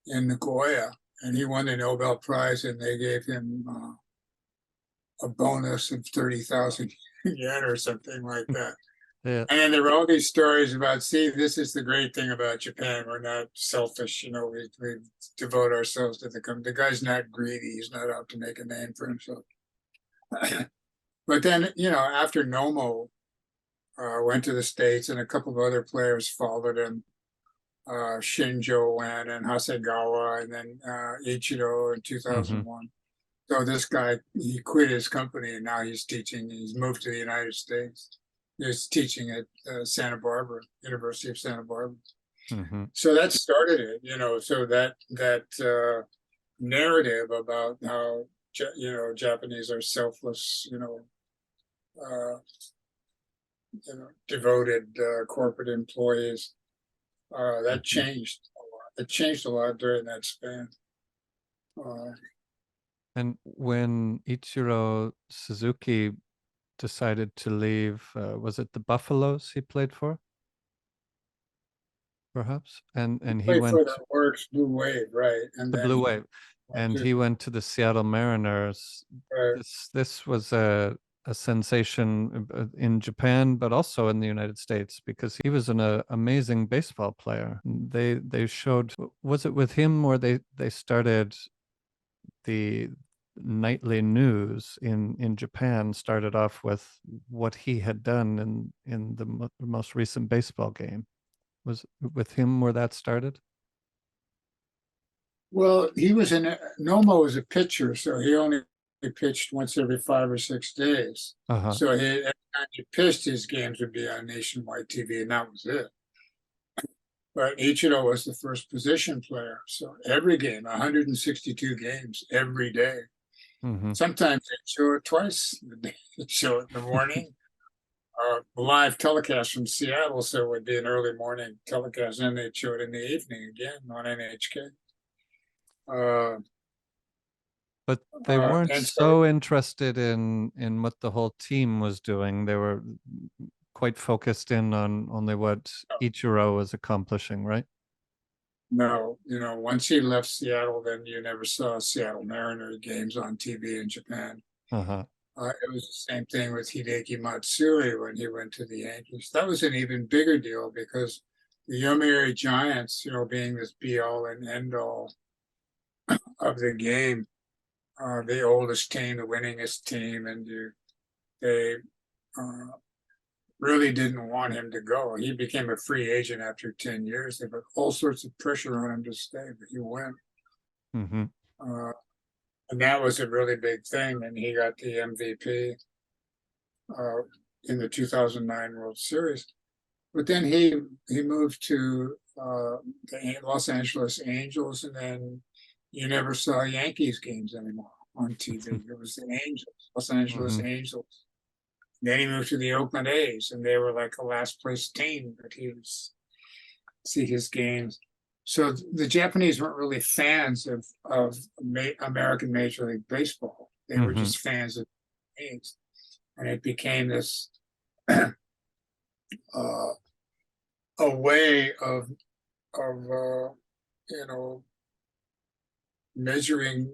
in Nagoya, and he won the Nobel Prize, and they gave him a bonus of 30,000 yen or something like that. Yeah. And then there were all these stories about, see, this is the great thing about Japan. We're not selfish, you know, we devote ourselves to the company. The guy's not greedy. He's not out to make a name for himself. But then, you know, after Nomo went to the States, and a couple of other players followed him, Shinjo went, and Hasegawa, and then Ichiro in 2001. So this guy, he quit his company, and now he's teaching. He's moved to the United States. He's teaching at Santa Barbara, University of Santa Barbara. Mm-hmm. So that started it, you know. So that narrative about how Japanese are selfless, devoted corporate employees, that changed a lot. It changed a lot during that span. And when Ichiro Suzuki decided to leave, was it the Buffaloes he played for? Perhaps? And he Played went for the Works Blue Wave, right? And the then Blue Wave, and he went to the Seattle Mariners. Right. This was a sensation in Japan, but also in the United States, because he was an amazing baseball player. They showed, was it with him, or they started the nightly news in Japan started off with what he had done in the most recent baseball game? Was with him where that started? Well, he was Nomo was a pitcher, so he only pitched once every 5 or 6 days. So every time he pitched, his games would be on nationwide TV, and that was it. But Ichiro was the first position player, so every game, 162 games every day. Sometimes they'd show it twice. They'd show it in the morning, live telecast from Seattle, so it would be an early morning telecast, and they'd show it in the evening again on NHK. But they weren't and so interested in what the whole team was doing. They were quite focused in on only what Ichiro was accomplishing, right? No, once he left Seattle, then you never saw Seattle Mariners games on TV in Japan. It was the same thing with Hideki Matsuri when he went to the Yankees. That was an even bigger deal, because the Yomiuri Giants, being this be-all and end-all of the game, the oldest team, the winningest team, and they really didn't want him to go. He became a free agent after 10 years. They put all sorts of pressure on him to stay, but he went. Mm-hmm. And that was a really big thing. And he got the MVP in the 2009 World Series. But then he moved to the Los Angeles Angels, and then you never saw Yankees games anymore on TV. It was the Angels, Los Angeles Angels. Then he moved to the Oakland A's, and they were like a last place team, but he was see his games. So the Japanese weren't really fans of American Major League Baseball. They were just fans of games, and it became this a way of measuring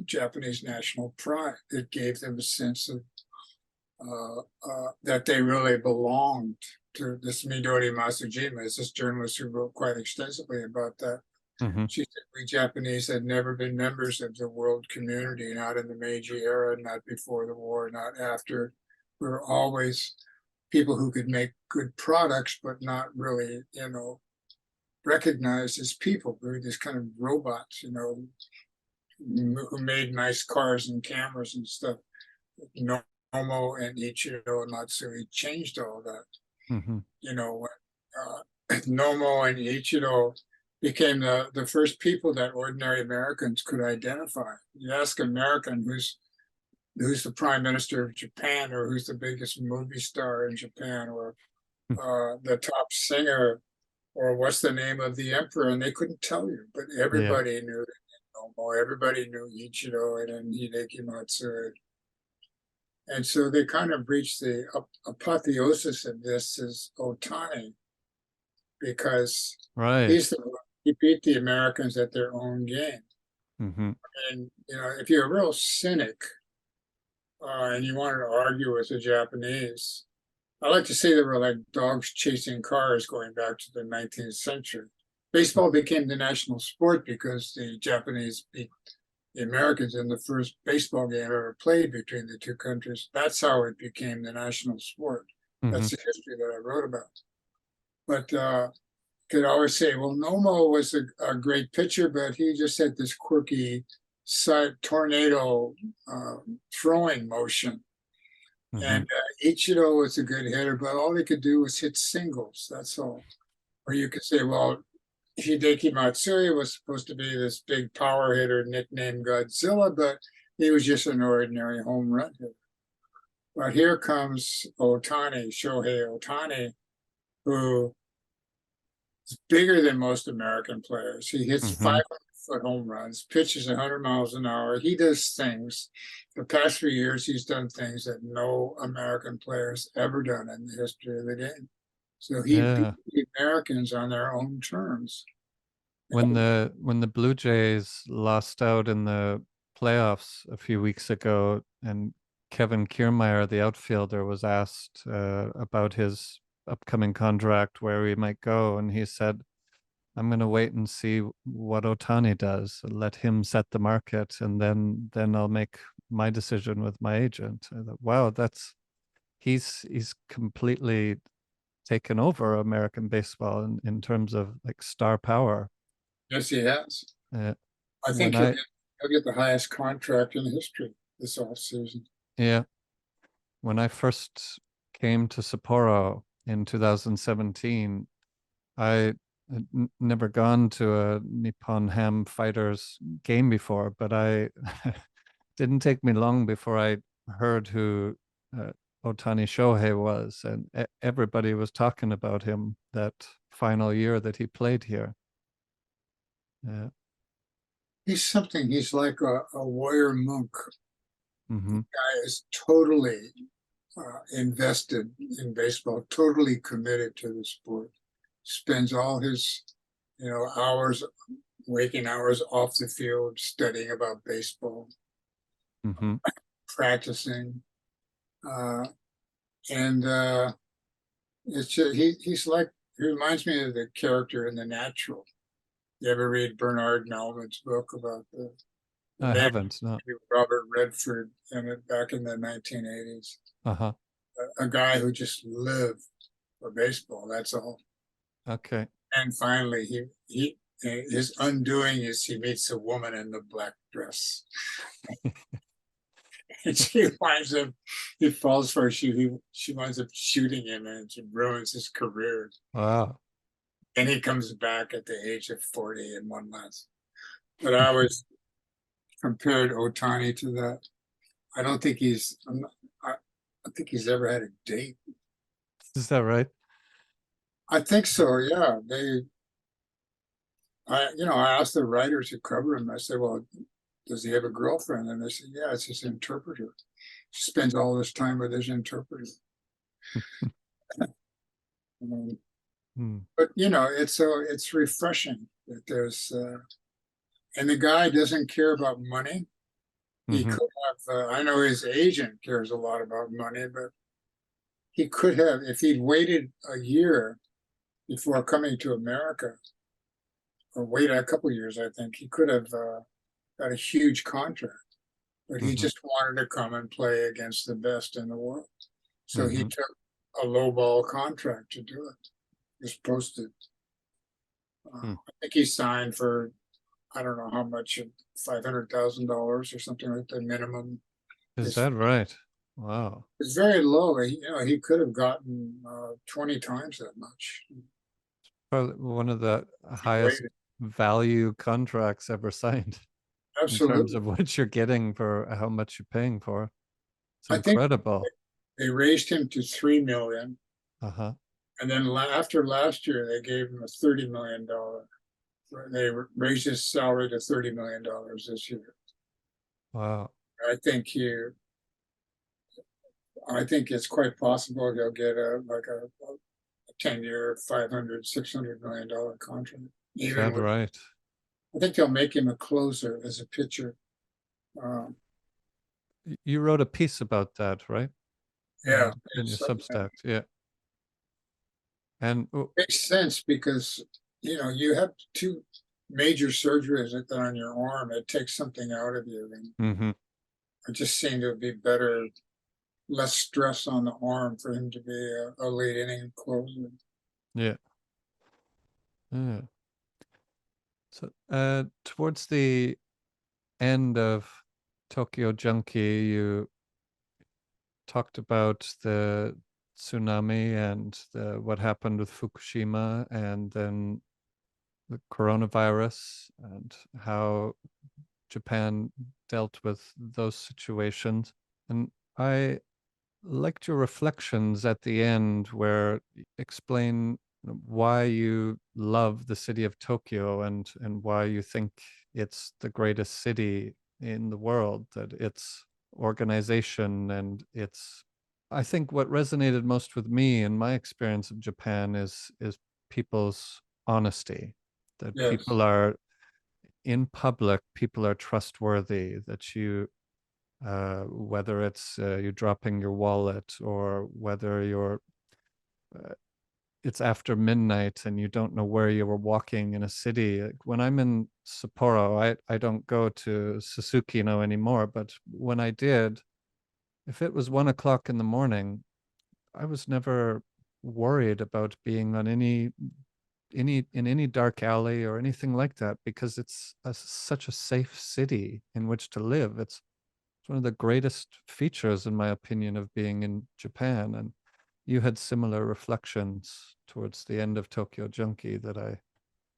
Japanese national pride. It gave them a sense of that they really belonged to this Midori Masujima, is this journalist who wrote quite extensively about that. She said we Japanese had never been members of the world community, not in the Meiji era, not before the war, not after. We were always people who could make good products, but not really, recognized as people. We were these kind of robots, who made nice cars and cameras and stuff. Nomo and Ichiro and Matsuri changed all that. When Nomo and Ichiro became the first people that ordinary Americans could identify. You ask an American who's the prime minister of Japan, or who's the biggest movie star in Japan, or the top singer, or what's the name of the emperor, and they couldn't tell you, but everybody knew Nomo, everybody knew Ichiro and then Hideki Matsuri. And so they kind of reached the apotheosis of this is Otani, because he beat the Americans at their own game. And if you're a real cynic and you wanted to argue with the Japanese, I like to say they were like dogs chasing cars going back to the 19th century. Baseball became the national sport because the Japanese beat the Americans in the first baseball game ever played between the two countries. That's how it became the national sport. That's the history that I wrote about. But could always say, well, Nomo was a great pitcher, but he just had this quirky side tornado throwing motion. And Ichiro was a good hitter, but all he could do was hit singles. That's all. Or you could say, well, Hideki Matsuri was supposed to be this big power hitter nicknamed Godzilla, but he was just an ordinary home run hitter. But here comes Shohei Otani, who is bigger than most American players. He hits 500-foot home runs, pitches 100 miles an hour. He does things. The past few years, he's done things that no American players ever done in the history of the game. So he beat the Americans on their own terms. When the Blue Jays lost out in the playoffs a few weeks ago, and Kevin Kiermaier, the outfielder, was asked about his upcoming contract, where he might go, and he said, I'm going to wait and see what Otani does, let him set the market, and then I'll make my decision with my agent. I thought, wow, he's completely taken over American baseball in terms of like star power. Yes, he has. I think he'll get the highest contract in history this offseason. Yeah. When I first came to Sapporo in 2017, I had never gone to a Nippon Ham Fighters game before, but I didn't take me long before I heard who Otani Shohei was, and everybody was talking about him that final year that he played here. Yeah, he's like a warrior monk. The guy is totally invested in baseball, totally committed to the sport. Spends all his waking hours off the field studying about baseball, practicing. It's just, he reminds me of the character in The Natural. You ever read Bernard Melvin's book about I haven't, no. Robert Redford in it back in the 1980s? a guy who just lived for baseball. That's all. Okay. And finally, his undoing is he meets a woman in the black dress. And she winds up, he falls for her. She winds up shooting him, and it ruins his career. Wow. And he comes back at the age of 40 and one last. But I always compared Otani to that. I don't think I think he's ever had a date. Is that right? I think so. Yeah, I asked the writers who cover him. I said, "Well, does he have a girlfriend?" And they said, "Yeah, it's his interpreter. He spends all this time with his interpreter." But it's refreshing that there's, and the guy doesn't care about money. He Mhm. could have. I know his agent cares a lot about money, but he could have, if he'd waited a year before coming to America, or waited a couple years, I think he could have got a huge contract. But he Mhm. just wanted to come and play against the best in the world. So he Mhm. took a lowball contract to do it. Just posted. Hmm. I think he signed for, I don't know how much, $500,000 or something like the minimum. Is that right? Wow. It's very low. He could have gotten 20 times that much. Probably one of the highest Waited. value contracts ever signed in terms Absolutely. of what you're getting for how much you're paying for. It's I think incredible. they raised him to 3 million. Uh-huh. And then after last year, they gave him a $30 million. They raised his salary to $30 million this year. Wow. I think it's quite possible he'll get a 10-year, $500-600 million contract. Is that right? I think they'll make him a closer as a pitcher. You wrote a piece about that, right? Yeah, In your it's, Substack. Yeah. And makes sense because you have two major surgeries on your arm. It takes something out of you, and mhm. it just seemed to be better, less stress on the arm for him to be a late inning closer. Yeah. Yeah. So towards the end of Tokyo Junkie, you talked about the tsunami and what happened with Fukushima, and then the coronavirus and how Japan dealt with those situations. And I liked your reflections at the end where you explain why you love the city of Tokyo and why you think it's the greatest city in the world, that its organization and its I think what resonated most with me in my experience of Japan is people's honesty, that Yes, people are in public, people are trustworthy, that whether it's you dropping your wallet or whether uh, it's after midnight and you don't know where you were walking in a city. When I'm in Sapporo, I don't go to Susukino anymore, but when I did, if it was 1 o'clock in the morning, I was never worried about being on any dark alley or anything like that because it's such a safe city in which to live. It's one of the greatest features, in my opinion, of being in Japan. And you had similar reflections towards the end of Tokyo Junkie that I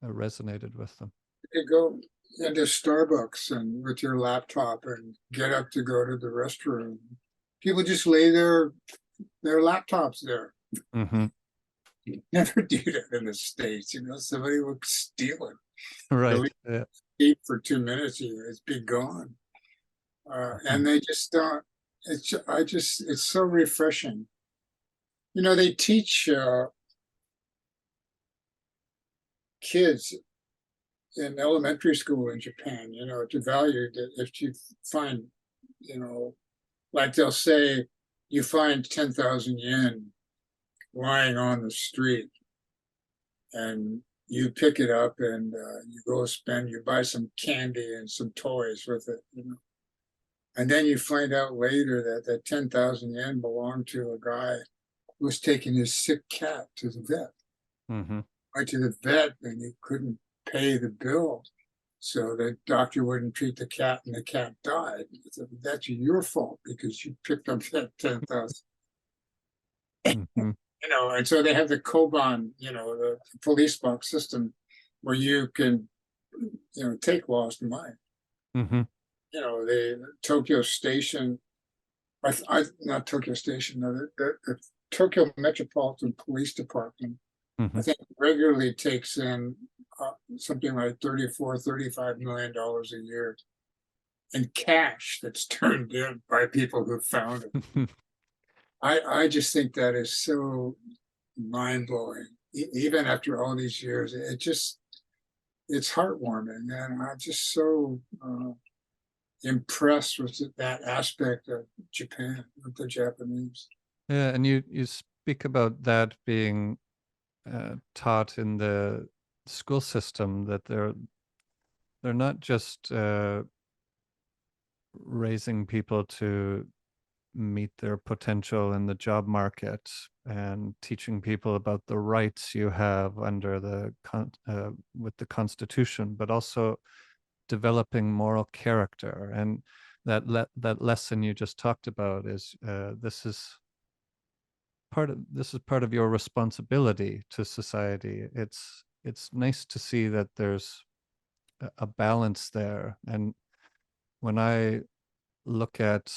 resonated with them. you go into Starbucks and with your laptop and get up to go to the restroom. People just lay their laptops there. Mm-hmm. You never do that in the States. Somebody would steal it. Right. Yeah. Eat for 2 minutes, it's be gone. And they just don't. It's so refreshing. They teach kids in elementary school in Japan, to value that if you find, like they'll say, you find 10,000 yen lying on the street and you pick it up and you buy some candy and some toys with it, And then you find out later that that 10,000 yen belonged to a guy who was taking his sick cat to the vet. Mm-hmm. Went to the vet and he couldn't pay the bill. So the doctor wouldn't treat the cat and the cat died. He said, that's your fault because you picked up that 10,000. Mm-hmm. You know, and so they have the Koban, you know, the police box system where you can, you know, take lost money. Mm-hmm. You know, the Tokyo Station, not Tokyo Station, no, the Tokyo Metropolitan Police Department, Mm-hmm. I think regularly takes in something like $35 million a year in cash that's turned in by people who found it. I just think that is so mind blowing. Even after all these years, it's heartwarming, and I'm just so impressed with that aspect of Japan, with the Japanese. Yeah, and you speak about that being taught in the school system, that they're not just raising people to meet their potential in the job market and teaching people about the rights you have under the with the Constitution, but also developing moral character. And that lesson you just talked about is this is part of your responsibility to society. It's nice to see that there's a balance there. And when I look at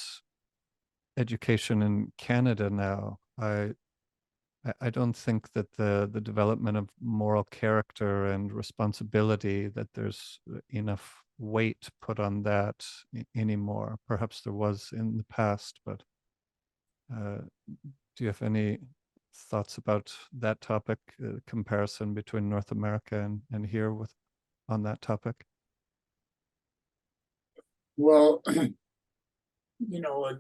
education in Canada now, I don't think that the development of moral character and responsibility, that there's enough weight put on that anymore. Perhaps there was in the past, but do you have any thoughts about that topic, comparison between North America and here on that topic? Well, you know,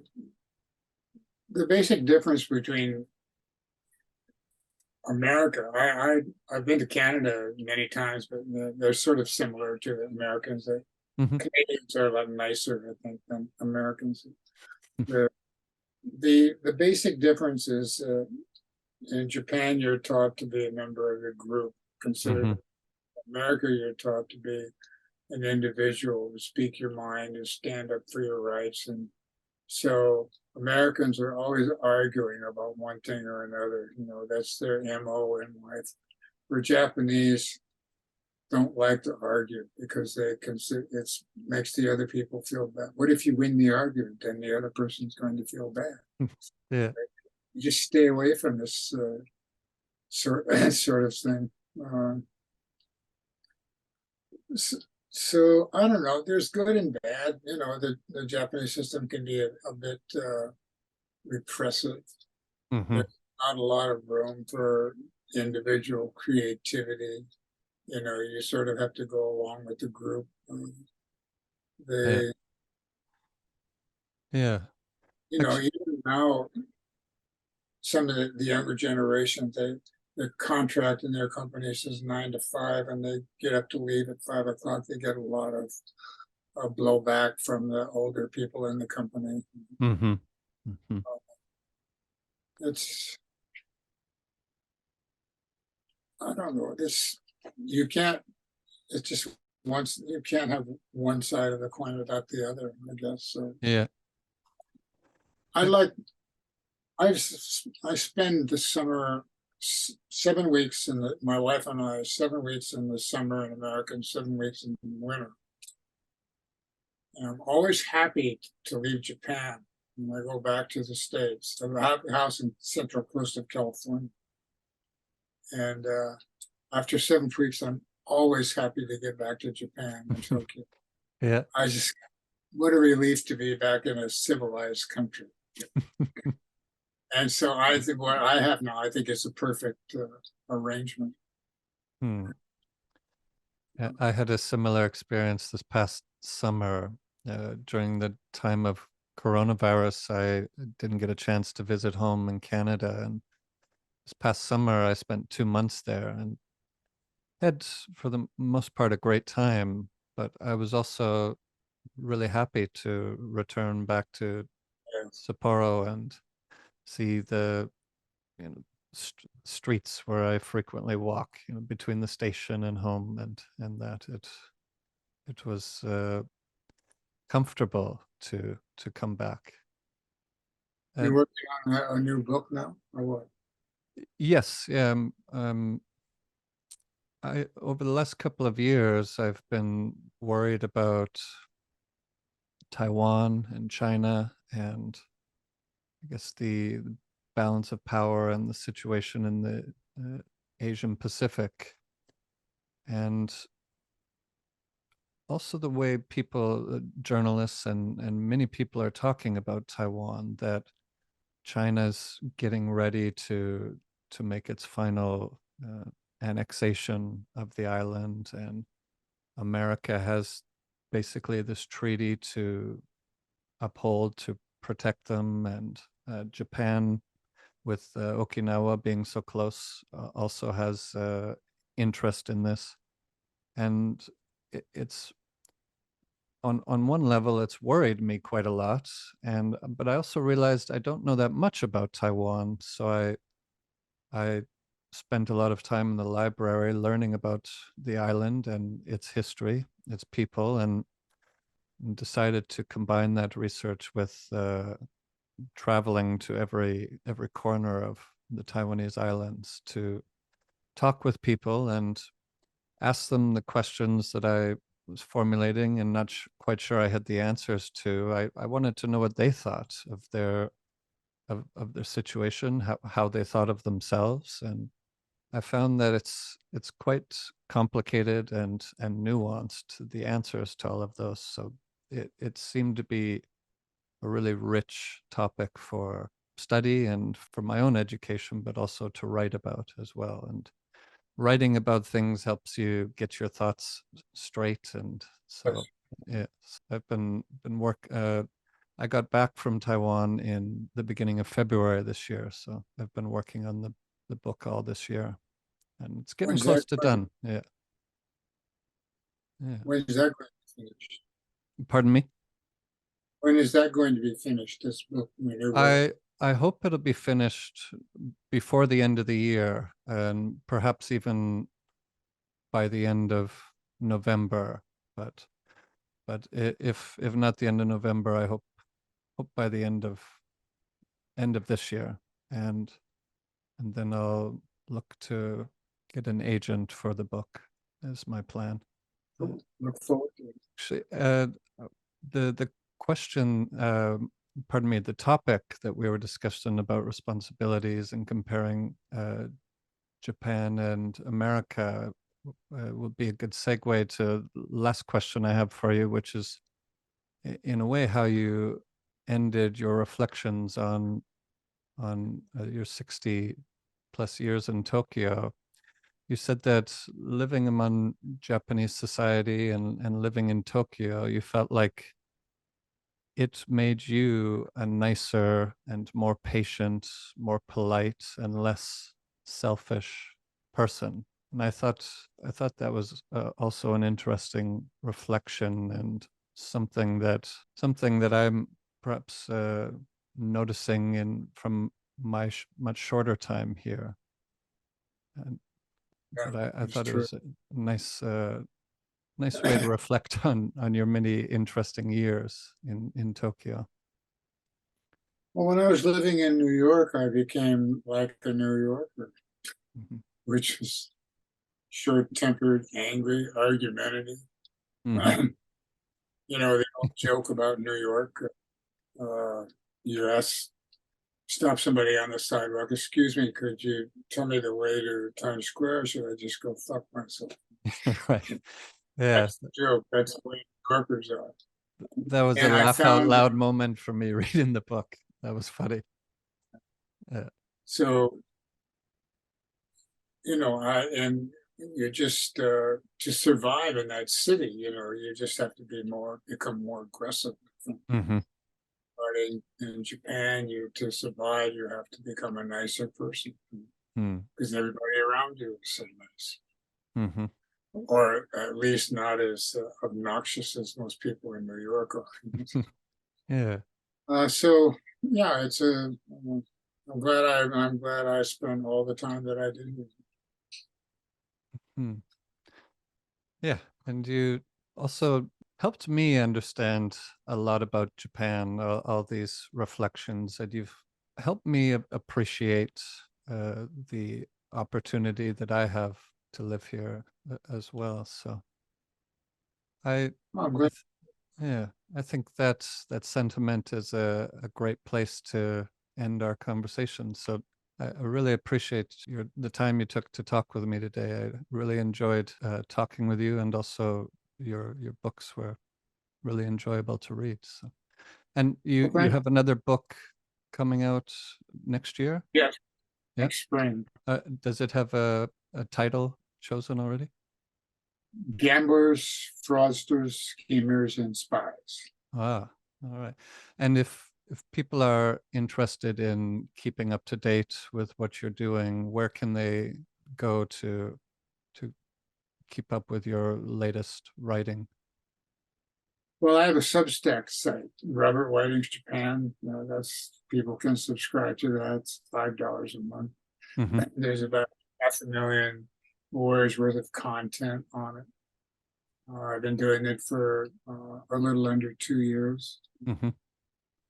the basic difference between America, I've been to Canada many times, but they're sort of similar to the Americans. Mm-hmm. Canadians are a lot nicer, I think, than Americans. The basic difference is in Japan, you're taught to be a member of a group. Considered America, you're taught to be an individual, to speak your mind, to stand up for your rights. And so Americans are always arguing about one thing or another. You know, that's their MO in life. For Japanese, don't like to argue because they consider it makes the other people feel bad. What if you win the argument? Then the other person's going to feel bad. Yeah. You just stay away from this sort of thing. So I don't know. There's good and bad. You know, the Japanese system can be a bit repressive. Mm-hmm. There's not a lot of room for individual creativity. You know, you sort of have to go along with the group. Yeah. You know, even now, some of the younger generation, the contract in their company says 9 to 5, and they get up to leave at 5 o'clock. They get a lot of blowback from the older people in the company. Mm-hmm. Mm-hmm. It's, I don't know. You can't. It's just once you can't have one side of the coin without the other, I guess. So Yeah. I spend the summer 7 weeks my wife and I 7 weeks in the summer in America and 7 weeks in the winter. And I'm always happy to leave Japan when I go back to the States. I have a house in Central Coast of California. And after 7 weeks, I'm always happy to get back to Japan and Tokyo. Yeah. What a relief to be back in a civilized country. And so I think what I have now, I think it's a perfect arrangement. I had a similar experience this past summer. During the time of coronavirus, I didn't get a chance to visit home in Canada. And this past summer, I spent 2 months there and had, for the most part, a great time. But I was also really happy to return back to Yes. Sapporo and see the streets where I frequently walk, between the station and home, and that it was comfortable to come back. You're working on a new book now, or what? Yes, I over the last couple of years, I've been worried about Taiwan and China, and I guess the balance of power and the situation in the Asian Pacific, and also the way people, journalists and many people are talking about Taiwan, that China's getting ready to make its final annexation of the island, and America has basically this treaty to uphold to protect them, and Japan, with Okinawa being so close, also has interest in this, and it's on one level it's worried me quite a lot, and but I also realized I don't know that much about Taiwan, so I spent a lot of time in the library learning about the island and its history, its people, and decided to combine that research with traveling to every corner of the Taiwanese islands to talk with people and ask them the questions that I was formulating and not quite sure I had the answers to. I wanted to know what they thought of their situation, how they thought of themselves, and I found that it's quite complicated and nuanced, the answers to all of those. So it seemed to be a really rich topic for study and for my own education, but also to write about as well. And writing about things helps you get your thoughts straight. And so, yes, I've been I got back from Taiwan in the beginning of February this year, so I've been working on the book all this year, and it's getting When's close that to going? done. Yeah. Yeah. When is that going to be finished? Pardon me? When is that going to be finished, this book? I hope it'll be finished before the end of the year, and perhaps even by the end of November. But if not the end of November, I hope by the end of this year, and then I'll look to get an agent for the book, is my plan. Look forward to it. Actually, the question, pardon me, the topic that we were discussing about responsibilities and comparing Japan and America would be a good segue to the last question I have for you, which is, in a way, how you ended your reflections on your 60 plus years in Tokyo. You said that living among Japanese society and living in Tokyo, you felt like it made you a nicer and more patient, more polite, and less selfish person. And I thought that was also an interesting reflection, and something that I'm perhaps noticing from my much shorter time here. And Yeah, but I it's thought it true. was a nice nice way to reflect on your many interesting years in Tokyo. Well, when I was living in New York, I became like a New Yorker, Mhm. which was short-tempered, angry, argumentative. Mhm. You know, they all joke about New York. You stop somebody on the sidewalk. Excuse me, could you tell me the way to Times Square? Or should I just go fuck myself? Right. Yeah, That's the joke. That's the way New Yorkers are. that was a And I laugh out found loud moment for me reading the book. That was funny. Yeah. so, and you just to survive in that city, you just have to become more aggressive. Hmm. But in Japan, to survive, you have to become a nicer person Mm. because everybody around you is so nice. Hmm. or at least not as obnoxious as most people in New York are. Yeah. So yeah, it's a. I'm glad I spent all the time that I did with it. Hmm. Yeah, and you also helped me understand a lot about Japan, all these reflections, and you've helped me appreciate the opportunity that I have to live here as well. So I, I'm glad. yeah, I think that sentiment is a great place to end our conversation. So I really appreciate the time you took to talk with me today. I really enjoyed talking with you, and also your books were really enjoyable to read. So, and you Well, have another book coming out next year? yes, Yeah. next spring. Does it have a title chosen already? Gamblers, fraudsters, schemers, and spies. Ah, all right. And if people are interested in keeping up to date with what you're doing, where can they go to keep up with your latest writing? Well, I have a Substack site, Robert Whiting's Japan. That's people can subscribe to that. It's $5 a month. Hmm. There's about 500,000 words worth of content on it. I've been doing it for a little under 2 years. Hmm.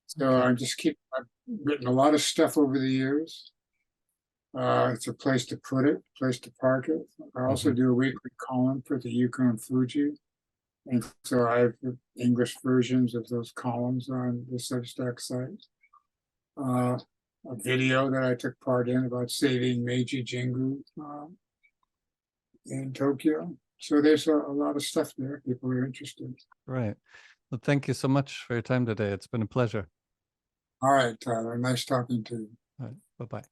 So Okay. I've written a lot of stuff over the years. It's a place to put it, place to park it. I also do a weekly column for the Yukon Fuji. And so I have the English versions of those columns on the Substack site. A video that I took part in about saving Meiji Jingu in Tokyo. So there's a lot of stuff there. People are interested. Right. Well, thank you so much for your time today. It's been a pleasure. All right, Tyler. Nice talking to you. All right. Bye-bye.